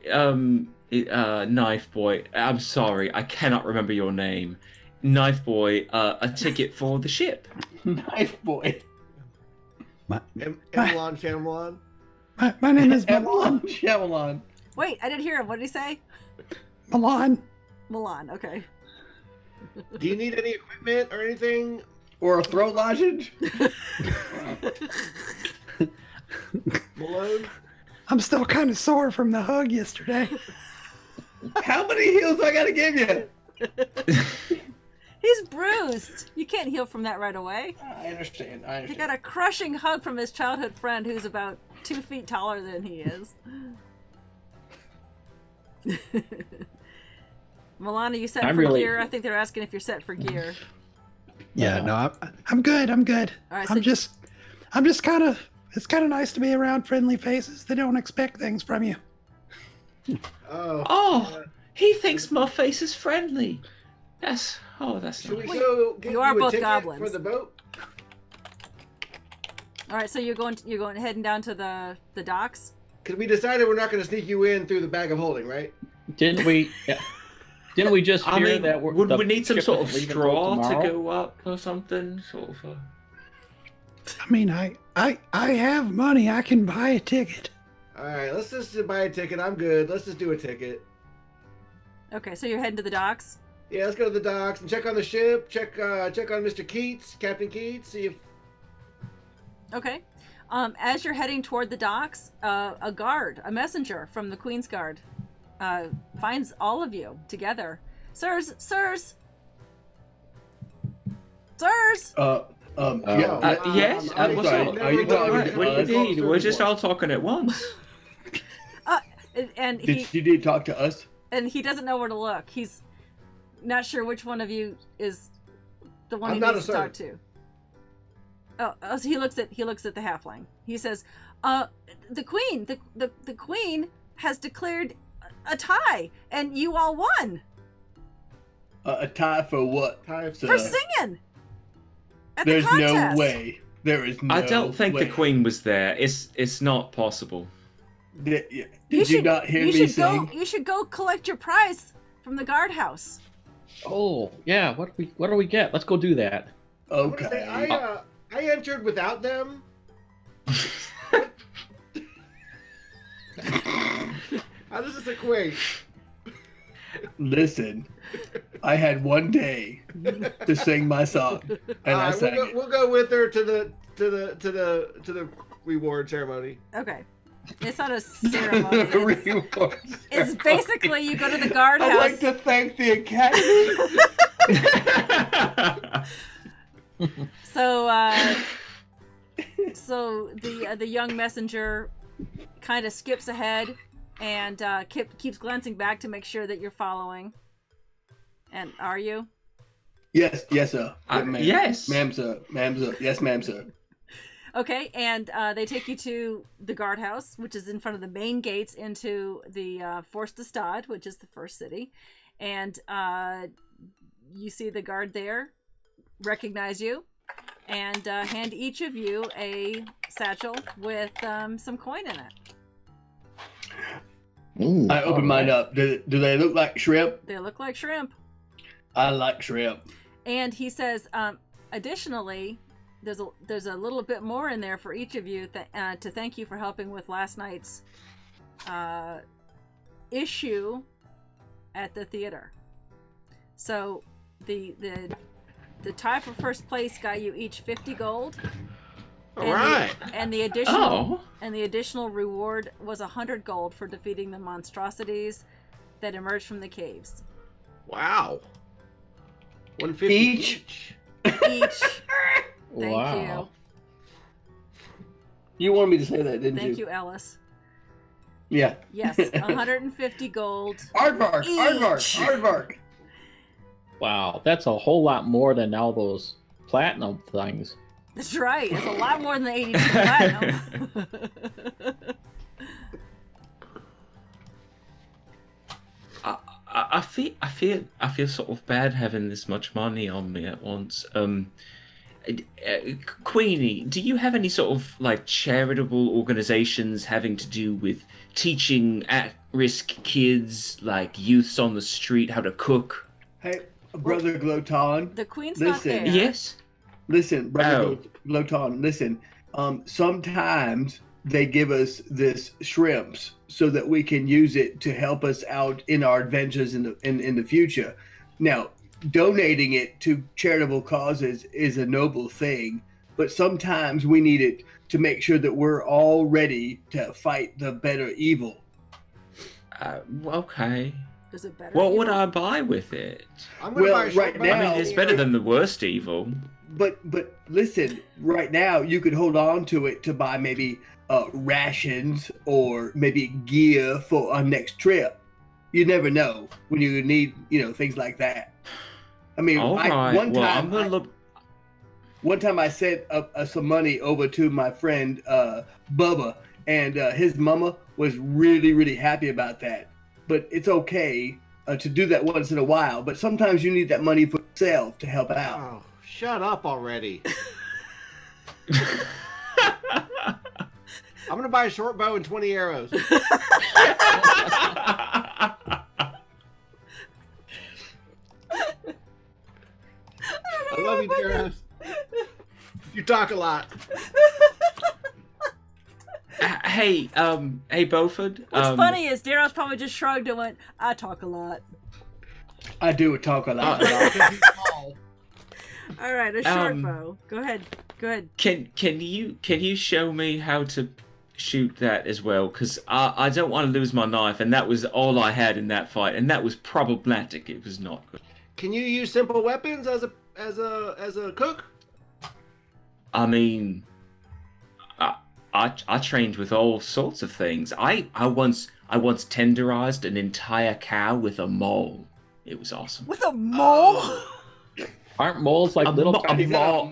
Knife Boy. I'm sorry, I cannot remember your name. Knife Boy, a ticket for the ship. Knife boy. Emelon Shyamalan. My name is Emelon Milan. Shyamalan. Wait, I didn't hear him. What did he say? Milan. Milan, okay. Do you need any equipment or anything? Or a throat lozenge. Malone? I'm still kind of sore from the hug yesterday. How many heals do I gotta give you? He's bruised. You can't heal from that right away. I understand. He got a crushing hug from his childhood friend who's about 2 feet taller than he is. Milana, you set for gear? I think they're asking if you're set for gear. Yeah, no, I'm good. I'm good. All right, I'm just kind of. It's kind of nice to be around friendly faces. They don't expect things from you. Oh, he thinks my face is friendly. That's Should we nice. go get You are a both ticket goblins. for the boat? All right, so you're going heading down to the docks. Because we decided we're not going to sneak you in through the bag of holding, right? Didn't we? Didn't we just hear that? Would we need some ship sort is of leaving straw to tomorrow? go up or something? Sort of. I mean, I have money. I can buy a ticket. All right, let's just buy a ticket. I'm good. Let's just do a ticket. Okay, so you're heading to the docks. Yeah, let's go to the docks and check on the ship. Check on Mr. Keats, Captain Keats. See if. Okay. As you're heading toward the docks, a guard, a messenger from the Queen's Guard, finds all of you together. Sirs! Yes. I'm What's sorry. up? Are you talking What to do you us? need? We're just all talking at once. And Did you talk to us? he doesn't know where to look. He's not sure which one of you is the one I'm he not needs a to talk serf. to. Oh, so he looks at the halfling. He says, the queen has declared a tie, and you all won A tie for what? Tie for singing at the There's contest. no way. There is no I don't think way. the queen was there. It's not possible. Did you not hear me sing? You should go collect your prize from the guardhouse. Oh, yeah. What do we get? Let's go do that. I wanna say, Okay. I entered without them. How does this equate? Listen, I had one day to sing my song, and I sang it. We'll go with her to the reward ceremony. Okay. It's not a ceremony. Reward It's ceremony. basically you go to the guardhouse. I'd like to thank the Academy. So the young messenger kind of skips ahead and keeps glancing back to make sure that you're following. And are you? Yes, sir. Ma'am. Yes. Ma'am, sir. Ma'am, sir. Yes, ma'am, sir. Okay, and they take you to the guardhouse, which is in front of the main gates into the Force de Stade, which is the first city. And you see the guard there, recognize you, and hand each of you a satchel with some coin in it. Ooh, I open mine up. Do they look like shrimp? They look like shrimp. I like shrimp. And he says, additionally, there's a little bit more in there for each of you to thank you for helping with last night's issue at the theater. So the tie for first place got you each 50 gold. All right. And the additional reward was 100 gold for defeating the monstrosities that emerged from the caves. Wow. 150 Each? Each. Thank wow. You wanted me to say that, you. didn't Thank you, Ellis. Yeah. Yes, 150 gold. Aardvark, Each. aardvark. Wow, that's a whole lot more than all those platinum things. That's right. It's a lot more than the 82 platinum. I feel sort of bad having this much money on me at once. Queenie, do you have any sort of like charitable organizations having to do with teaching at-risk kids, like youths on the street, how to cook? Hey, Brother Gloton. The queen's not there. Yes. Listen, Brother Gloton, listen. Sometimes they give us this shrimps so that we can use it to help us out in our adventures in the future. Now, donating it to charitable causes is a noble thing, but sometimes we need it to make sure that we're all ready to fight the better evil. Okay. Is it better? What would I buy with it? I'm gonna Well, buy a right short now- I mean, it's better than the worst evil. But listen, right now you could hold on to it to buy maybe rations or maybe gear for our next trip. You never know when you need, things like that. I mean, All right. one Well, time I'm gonna look. One time I sent some money over to my friend Bubba, and his mama was really, really happy about that. But it's okay to do that once in a while. But sometimes you need that money for yourself to help out. Oh, shut up already. I'm gonna buy a short bow and 20 arrows. I love you, Jaros. You talk a lot. Hey, Beaufort. What's funny is Daros probably just shrugged and went, I talk a lot. I do talk a lot. All right, a short bow. Go ahead. Can you show me how to shoot that as well? Because I don't want to lose my knife, and that was all I had in that fight, and that was problematic. It was not good. Can you use simple weapons as a cook? I mean, I trained with all sorts of things. I once tenderized an entire cow with a mole. It was awesome. With a mole? Aren't moles like little tiny a mole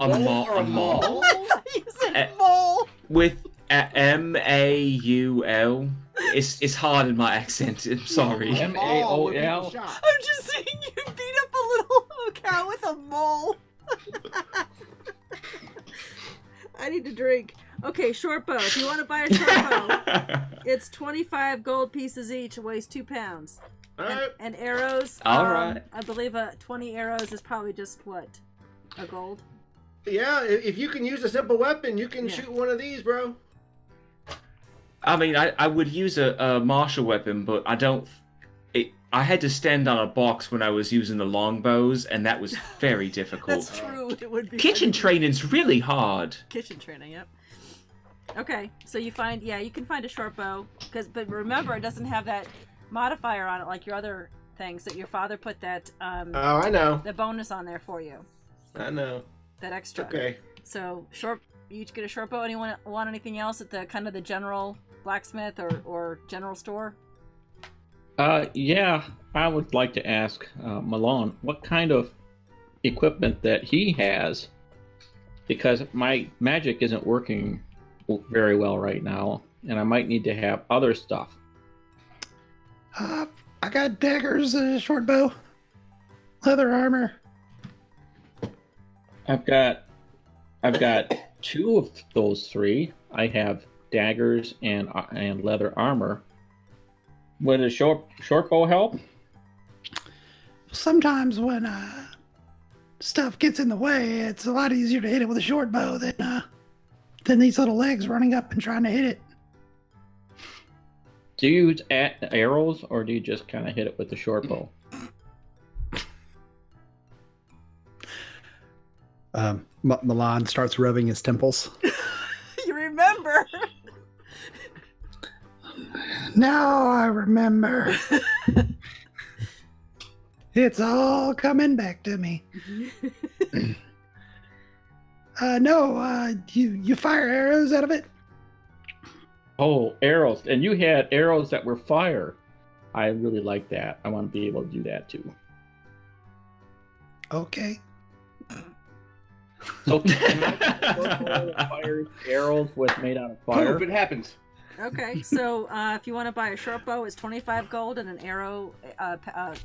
You said mole. with MAUL. It's hard in my accent. I'm sorry. Mall where people MAOL. shop. I'm just saying you beat up a little cow with a mole. I need to drink. Okay, short bow. If you want to buy a short bow, it's 25 gold pieces each. It weighs 2 pounds. All right. And arrows. All right. I believe 20 arrows is probably just what? A gold? Yeah, if you can use a simple weapon, you can Yeah. shoot one of these, bro. I mean, I would use a martial weapon, but I don't. I had to stand on a box when I was using the longbows, and that was very difficult. That's true. It would be. Kitchen training's really hard. Kitchen training. Yep. Okay, so you can find a short bow, but remember it doesn't have that modifier on it like your other things that your father put that Oh, I know. the bonus on there for you, I know. that extra. Okay. So you each get a short bow. Anyone want anything else at the kind of the general blacksmith or general store? Yeah, I would like to ask Malone what kind of equipment that he has, because my magic isn't working very well right now, and I might need to have other stuff. I got daggers, short bow, leather armor. I've got 2 of those 3. I have daggers and leather armor. Would a short bow help? Sometimes when stuff gets in the way, it's a lot easier to hit it with a short bow than these little legs running up and trying to hit it. Do you use arrows, or do you just kind of hit it with the short bow? Milan starts rubbing his temples. You remember? Now I remember. It's all coming back to me. You fire arrows out of it? Oh, arrows. And you had arrows that were fire. I really like that. I want to be able to do that too. Okay. So can I fire arrows made out of fire? Proof it happens. Okay, so if you want to buy a short bow, it's 25 gold, and an arrow,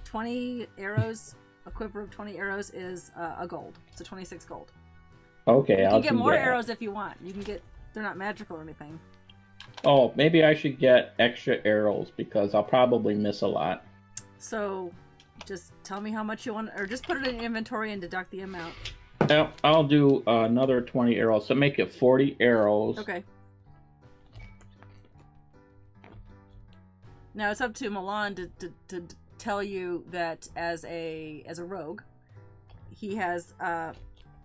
20 arrows, a quiver of 20 arrows is a gold. So 26 gold. Okay, You I'll can get do more that. arrows if you want. You can get, they're not magical or anything. Oh, maybe I should get extra arrows because I'll probably miss a lot. So just tell me how much you want, or just put it in your inventory and deduct the amount. I'll do another 20 arrows, so make it 40 arrows. Okay. Now it's up to Milan to tell you that as a rogue, he has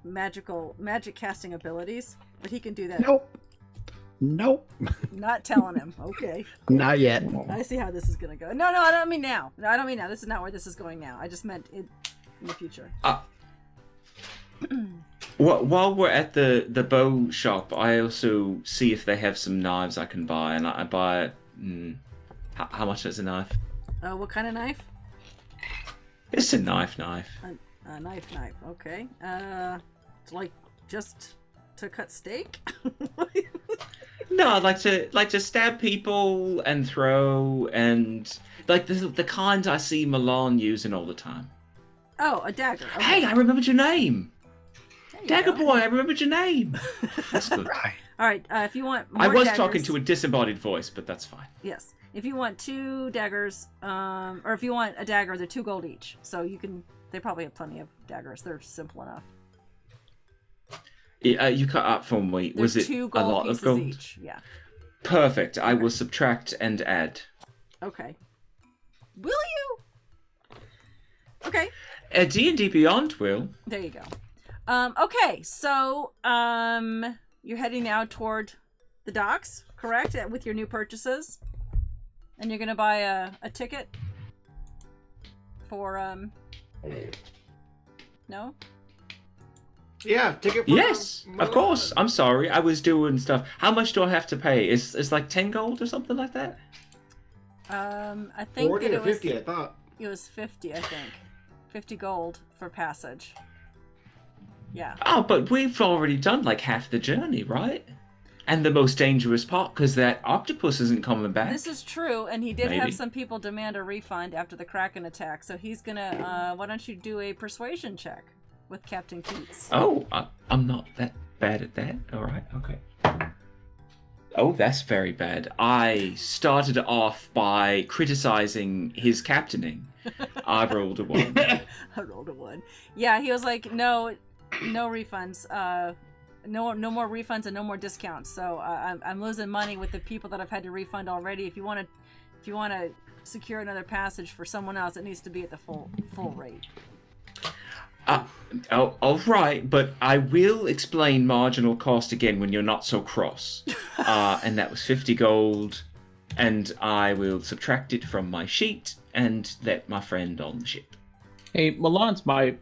magic casting abilities, but he can do that. Nope. Not telling him. Okay. Not yet. I see how this is gonna go. No, I don't mean now. No, I don't mean now. This is not where this is going now. I just meant in the future. While we're at the bow shop, I also see if they have some knives I can buy, and I buy. How much is a knife? What kind of knife? It's a knife. A knife. Okay. It's like just to cut steak. No, I'd like to stab people and throw and like the kind I see Milan using all the time. Oh, a dagger. Okay. Hey, I remembered your name. There you Dagger go. Boy, I remembered your name. That's good. All right. If you want more I was daggers, talking to a disembodied voice, but that's fine. Yes. If you want 2 daggers, or if you want a dagger, they're 2 gold each. So you can. They probably have plenty of daggers. They're simple enough. You cut up for me. They're Was it 2 a gold lot pieces of gold? each. Yeah. Perfect. I will subtract and add. Okay. Will you? Okay. D&D Beyond will. There you go. Okay. So you're heading now toward the docks, correct? With your new purchases, and you're gonna buy a ticket for No. Yeah, ticket for Yes, of course. I'm sorry. I was doing stuff. How much do I have to pay? It's like 10 gold or something like that? I think 40 that or it was 50, I thought. it was 50, I think. 50 gold for passage. Yeah. Oh, but we've already done like half the journey, right? And the most dangerous part, because that octopus isn't coming back. This is true, and he did Maybe. have some people demand a refund after the Kraken attack, so he's gonna, why don't you do a persuasion check with Captain Keats? Oh, I'm not that bad at that. All right, okay. Oh, that's very bad. I started off by criticizing his captaining. I rolled a 1. I rolled a 1. Yeah, he was like, no refunds. No more refunds and no more discounts. So I'm losing money with the people that I've had to refund already. If you want to secure another passage for someone else, it needs to be at the full rate. All right, but I will explain marginal cost again when you're not so cross. And that was 50 gold, and I will subtract it from my sheet and let my friend on the ship. Hey, Milan's my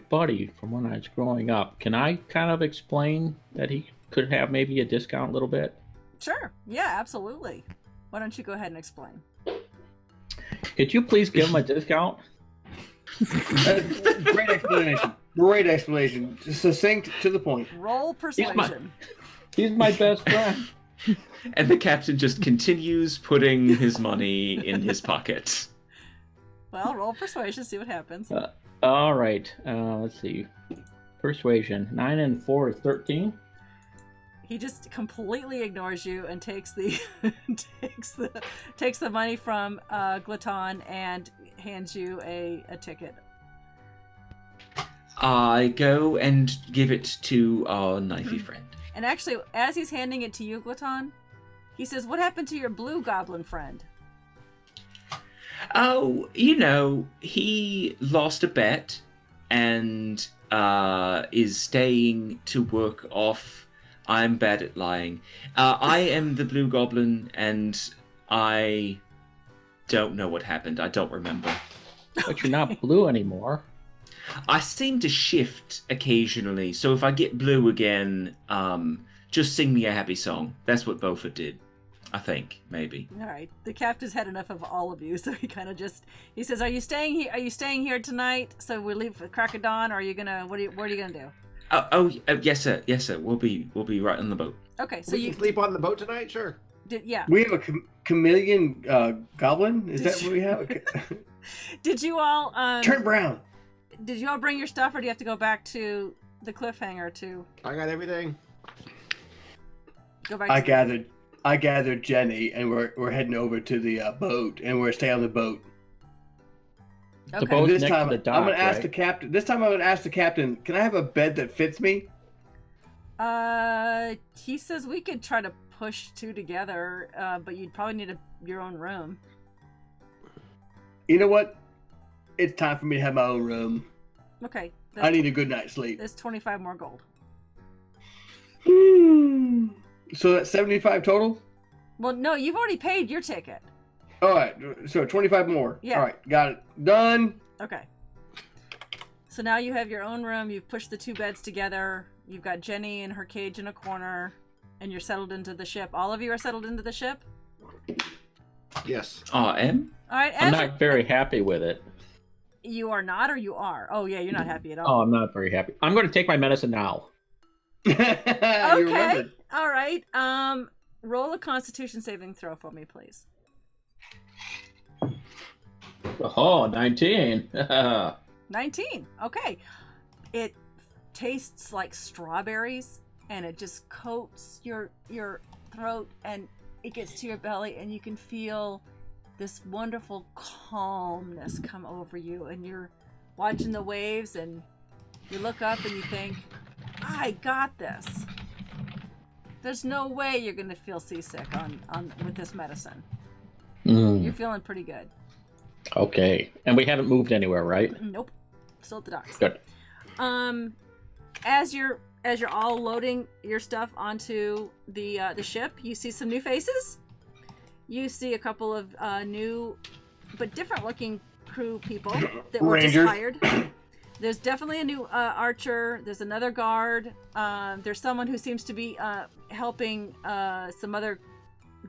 buddy from when I was growing up. Can I kind of explain that he could have maybe a discount a little bit? Sure. Yeah, absolutely. Why don't you go ahead and explain? Could you please give him a discount? Great explanation. Great explanation. Succinct, to the point. Roll persuasion. He's my best friend. And the captain just continues putting his money in his pocket. Well, roll persuasion, see what happens. All right. Let's see. Persuasion. 9 and 4 is 13. He just completely ignores you and takes the takes the money from Glaton and hands you a ticket. I go and give it to our knifey friend. And actually, as he's handing it to you, Glaton, he says, "What happened to your blue goblin friend?" Oh, he lost a bet and is staying to work off. I'm bad at lying. I am the blue goblin, and I don't know what happened. I don't remember. But you're not blue anymore. I seem to shift occasionally, so if I get blue again, just sing me a happy song. That's what Beaufort did. I think, maybe. All right. The captain's had enough of all of you, so he kind of he says, "Are you staying here? Are you staying here tonight? So we leave for crack of dawn, or are you gonna? What are you gonna do?" Yes, sir. Yes, sir. We'll be right on the boat. Okay, so We can sleep on the boat tonight, sure. Yeah. We have a chameleon goblin. Is that what we have? Did you all Turn brown. Did you all bring your stuff, or do you have to go back to the cliffhanger to I got everything. go back? I gathered Jenny, and we're heading over to the boat, and we're staying on the boat. Okay. The boat's This next time, to the dock, I'm gonna ask right? the captain. This time, I'm gonna ask the captain. Can I have a bed that fits me? He says we could try to push 2 together, but you'd probably need your own room. You know what? It's time for me to have my own room. Okay. I need a good night's sleep. There's 25 more gold. So that's 75 total? Well, no, you've already paid your ticket. All right, so 25 more. Yeah. All right, got it. Done. Okay. So now you have your own room. You've pushed the 2 beds together. You've got Jenny in her cage in a corner, and you're settled into the ship. All of you are settled into the ship? Yes. I am. All right. I'm not very happy with it. You are not, or you are? Oh, yeah, you're not happy at Oh, all. I'm not very happy. I'm going to take my medicine now. You Okay. remembered. All right. Roll a Constitution saving throw for me, please. Oh, 19. 19. Okay. It tastes like strawberries, and it just coats your throat, and it gets to your belly, and you can feel this wonderful calmness come over you, and you're watching the waves, and you look up and you think, I got this. There's no way you're gonna feel seasick on with this medicine. You're feeling pretty good. Okay. And we haven't moved anywhere, right? Nope. Still at the docks. Good. As you're all loading your stuff onto the ship, you see some new faces. You see a couple of new but different looking crew people that were just Rangers. hired. There's definitely a new archer. There's another guard. There's someone who seems to be helping some other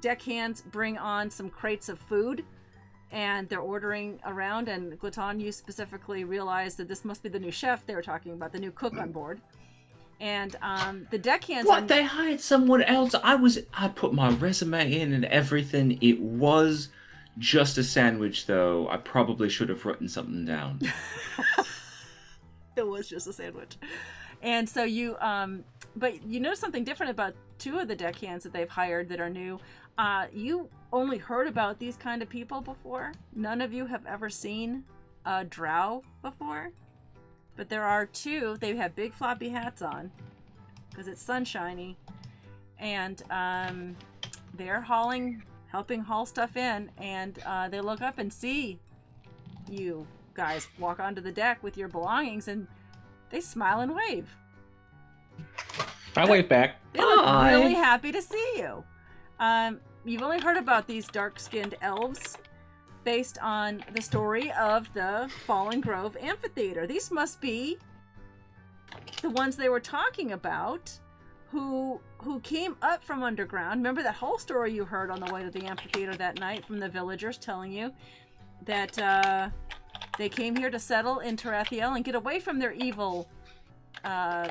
deckhands bring on some crates of food and they're ordering around, and Glaton, you specifically realized that this must be the new chef they were talking about, the new cook on board. And the deckhands... What? They hired someone else? I put my resume in and everything. It was just a sandwich, though. I probably should have written something down. It was just a sandwich. And so you... but you know something different about two of the deckhands that they've hired that are new. You only heard about these kind of people before. None of you have ever seen a drow before. But there are two. They have big floppy hats on because it's sunshiny. And they're helping haul stuff in. And they look up and see you guys walk onto the deck with your belongings, and they smile and wave. I wave back. They look really happy to see you. You've only heard about these dark-skinned elves based on the story of the Fallen Grove Amphitheater. These must be the ones they were talking about who came up from underground. Remember that whole story you heard on the way to the amphitheater that night from the villagers telling you that they came here to settle in Tarathiel and get away from their evil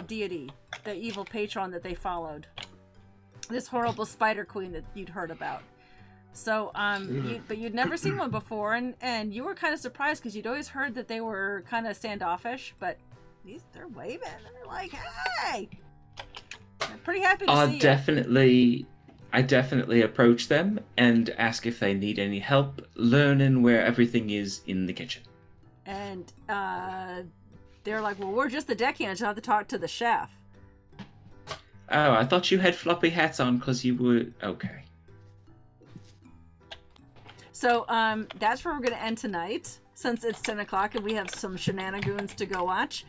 deity, the evil patron that they followed. This horrible spider queen that you'd heard about. So, but you'd never seen one before, and you were kind of surprised because you'd always heard that they were kind of standoffish, but they're waving, and they're like, hey! They're pretty happy to see you. I definitely approach them and ask if they need any help learning where everything is in the kitchen. And they're like, well, we're just the deckhands. You'll have to talk to the chef. Oh, I thought you had floppy hats on because you were... Okay. So that's where we're going to end tonight, since it's 10 o'clock and we have some shenanigans to go watch.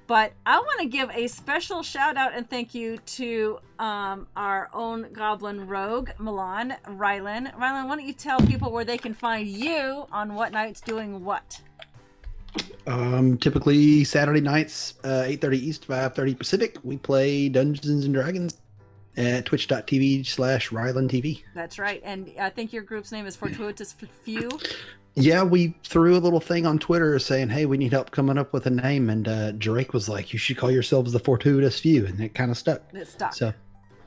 But I want to give a special shout out and thank you to our own Goblin Rogue, Milan, Rylan. Rylan, why don't you tell people where they can find you on what nights doing what? Typically Saturday nights, 8:30 East, 5:30 Pacific. We play Dungeons and Dragons at twitch.tv/RylanTV. That's right. And I think your group's name is Fortuitous Few. Yeah, we threw a little thing on Twitter saying, hey, we need help coming up with a name. And Drake was like, you should call yourselves the Fortuitous Few. And it kind of stuck. It stuck. So,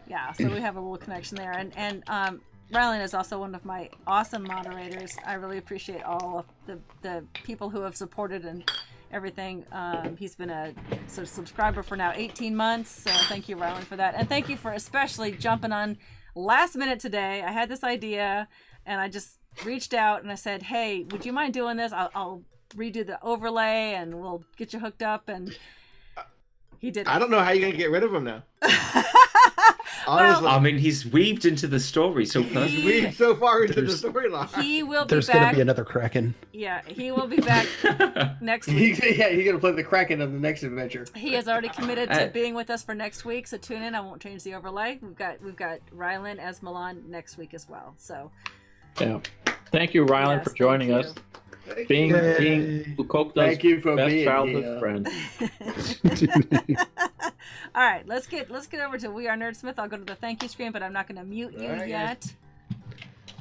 yeah, so we have a little connection there. And Rylan is also one of my awesome moderators. I really appreciate all of the people who have supported and everything. He's been a subscriber for now 18 months. So thank you, Rylan, for that. And thank you for especially jumping on last minute today. I had this idea and I just reached out and I said, hey, would you mind doing this? I'll redo the overlay and we'll get you hooked up. And he did it. I don't know how you're going to get rid of him now. Honestly. Well, I mean, he's weaved into the story so perfectly. He's weaved so far into the storyline. He will be back. There's going to be another Kraken. Yeah, he will be back next week. He's going to play the Kraken on the next adventure. He has already committed to being with us for next week, so tune in. I won't change the overlay. We've got Rylan as Milan next week as well. So, yeah. Thank you, Rylan, for joining us. Being Bukokla's best childhood friend. All right, let's get over to We Are Nerdsmith. I'll go to the thank you screen, but I'm not going to mute you yet.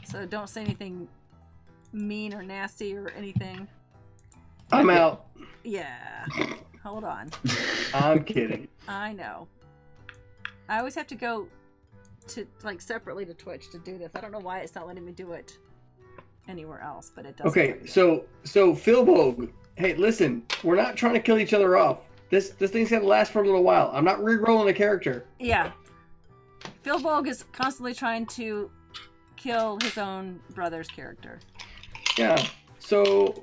So don't say anything mean or nasty or anything. I'm out. Yeah. Hold on. I'm kidding. I know. I always have to go to separately to Twitch to do this. I don't know why it's not letting me do it anywhere else, but it does. Okay, so Phil Vogue, hey, listen, we're not trying to kill each other off. This thing's gonna last for a little while. I'm not re-rolling a character. Yeah. Phil Vogue is constantly trying to kill his own brother's character. Yeah. So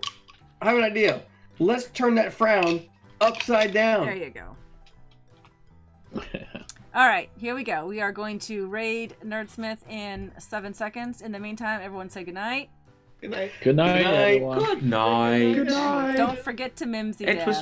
I have an idea. Let's turn that frown upside down. There you go. All right, here we go. We are going to raid Nerdsmith in 7 seconds. In the meantime, everyone say goodnight. Good night. Good night, everyone. Good night. Good night. Don't forget to mimsy dab.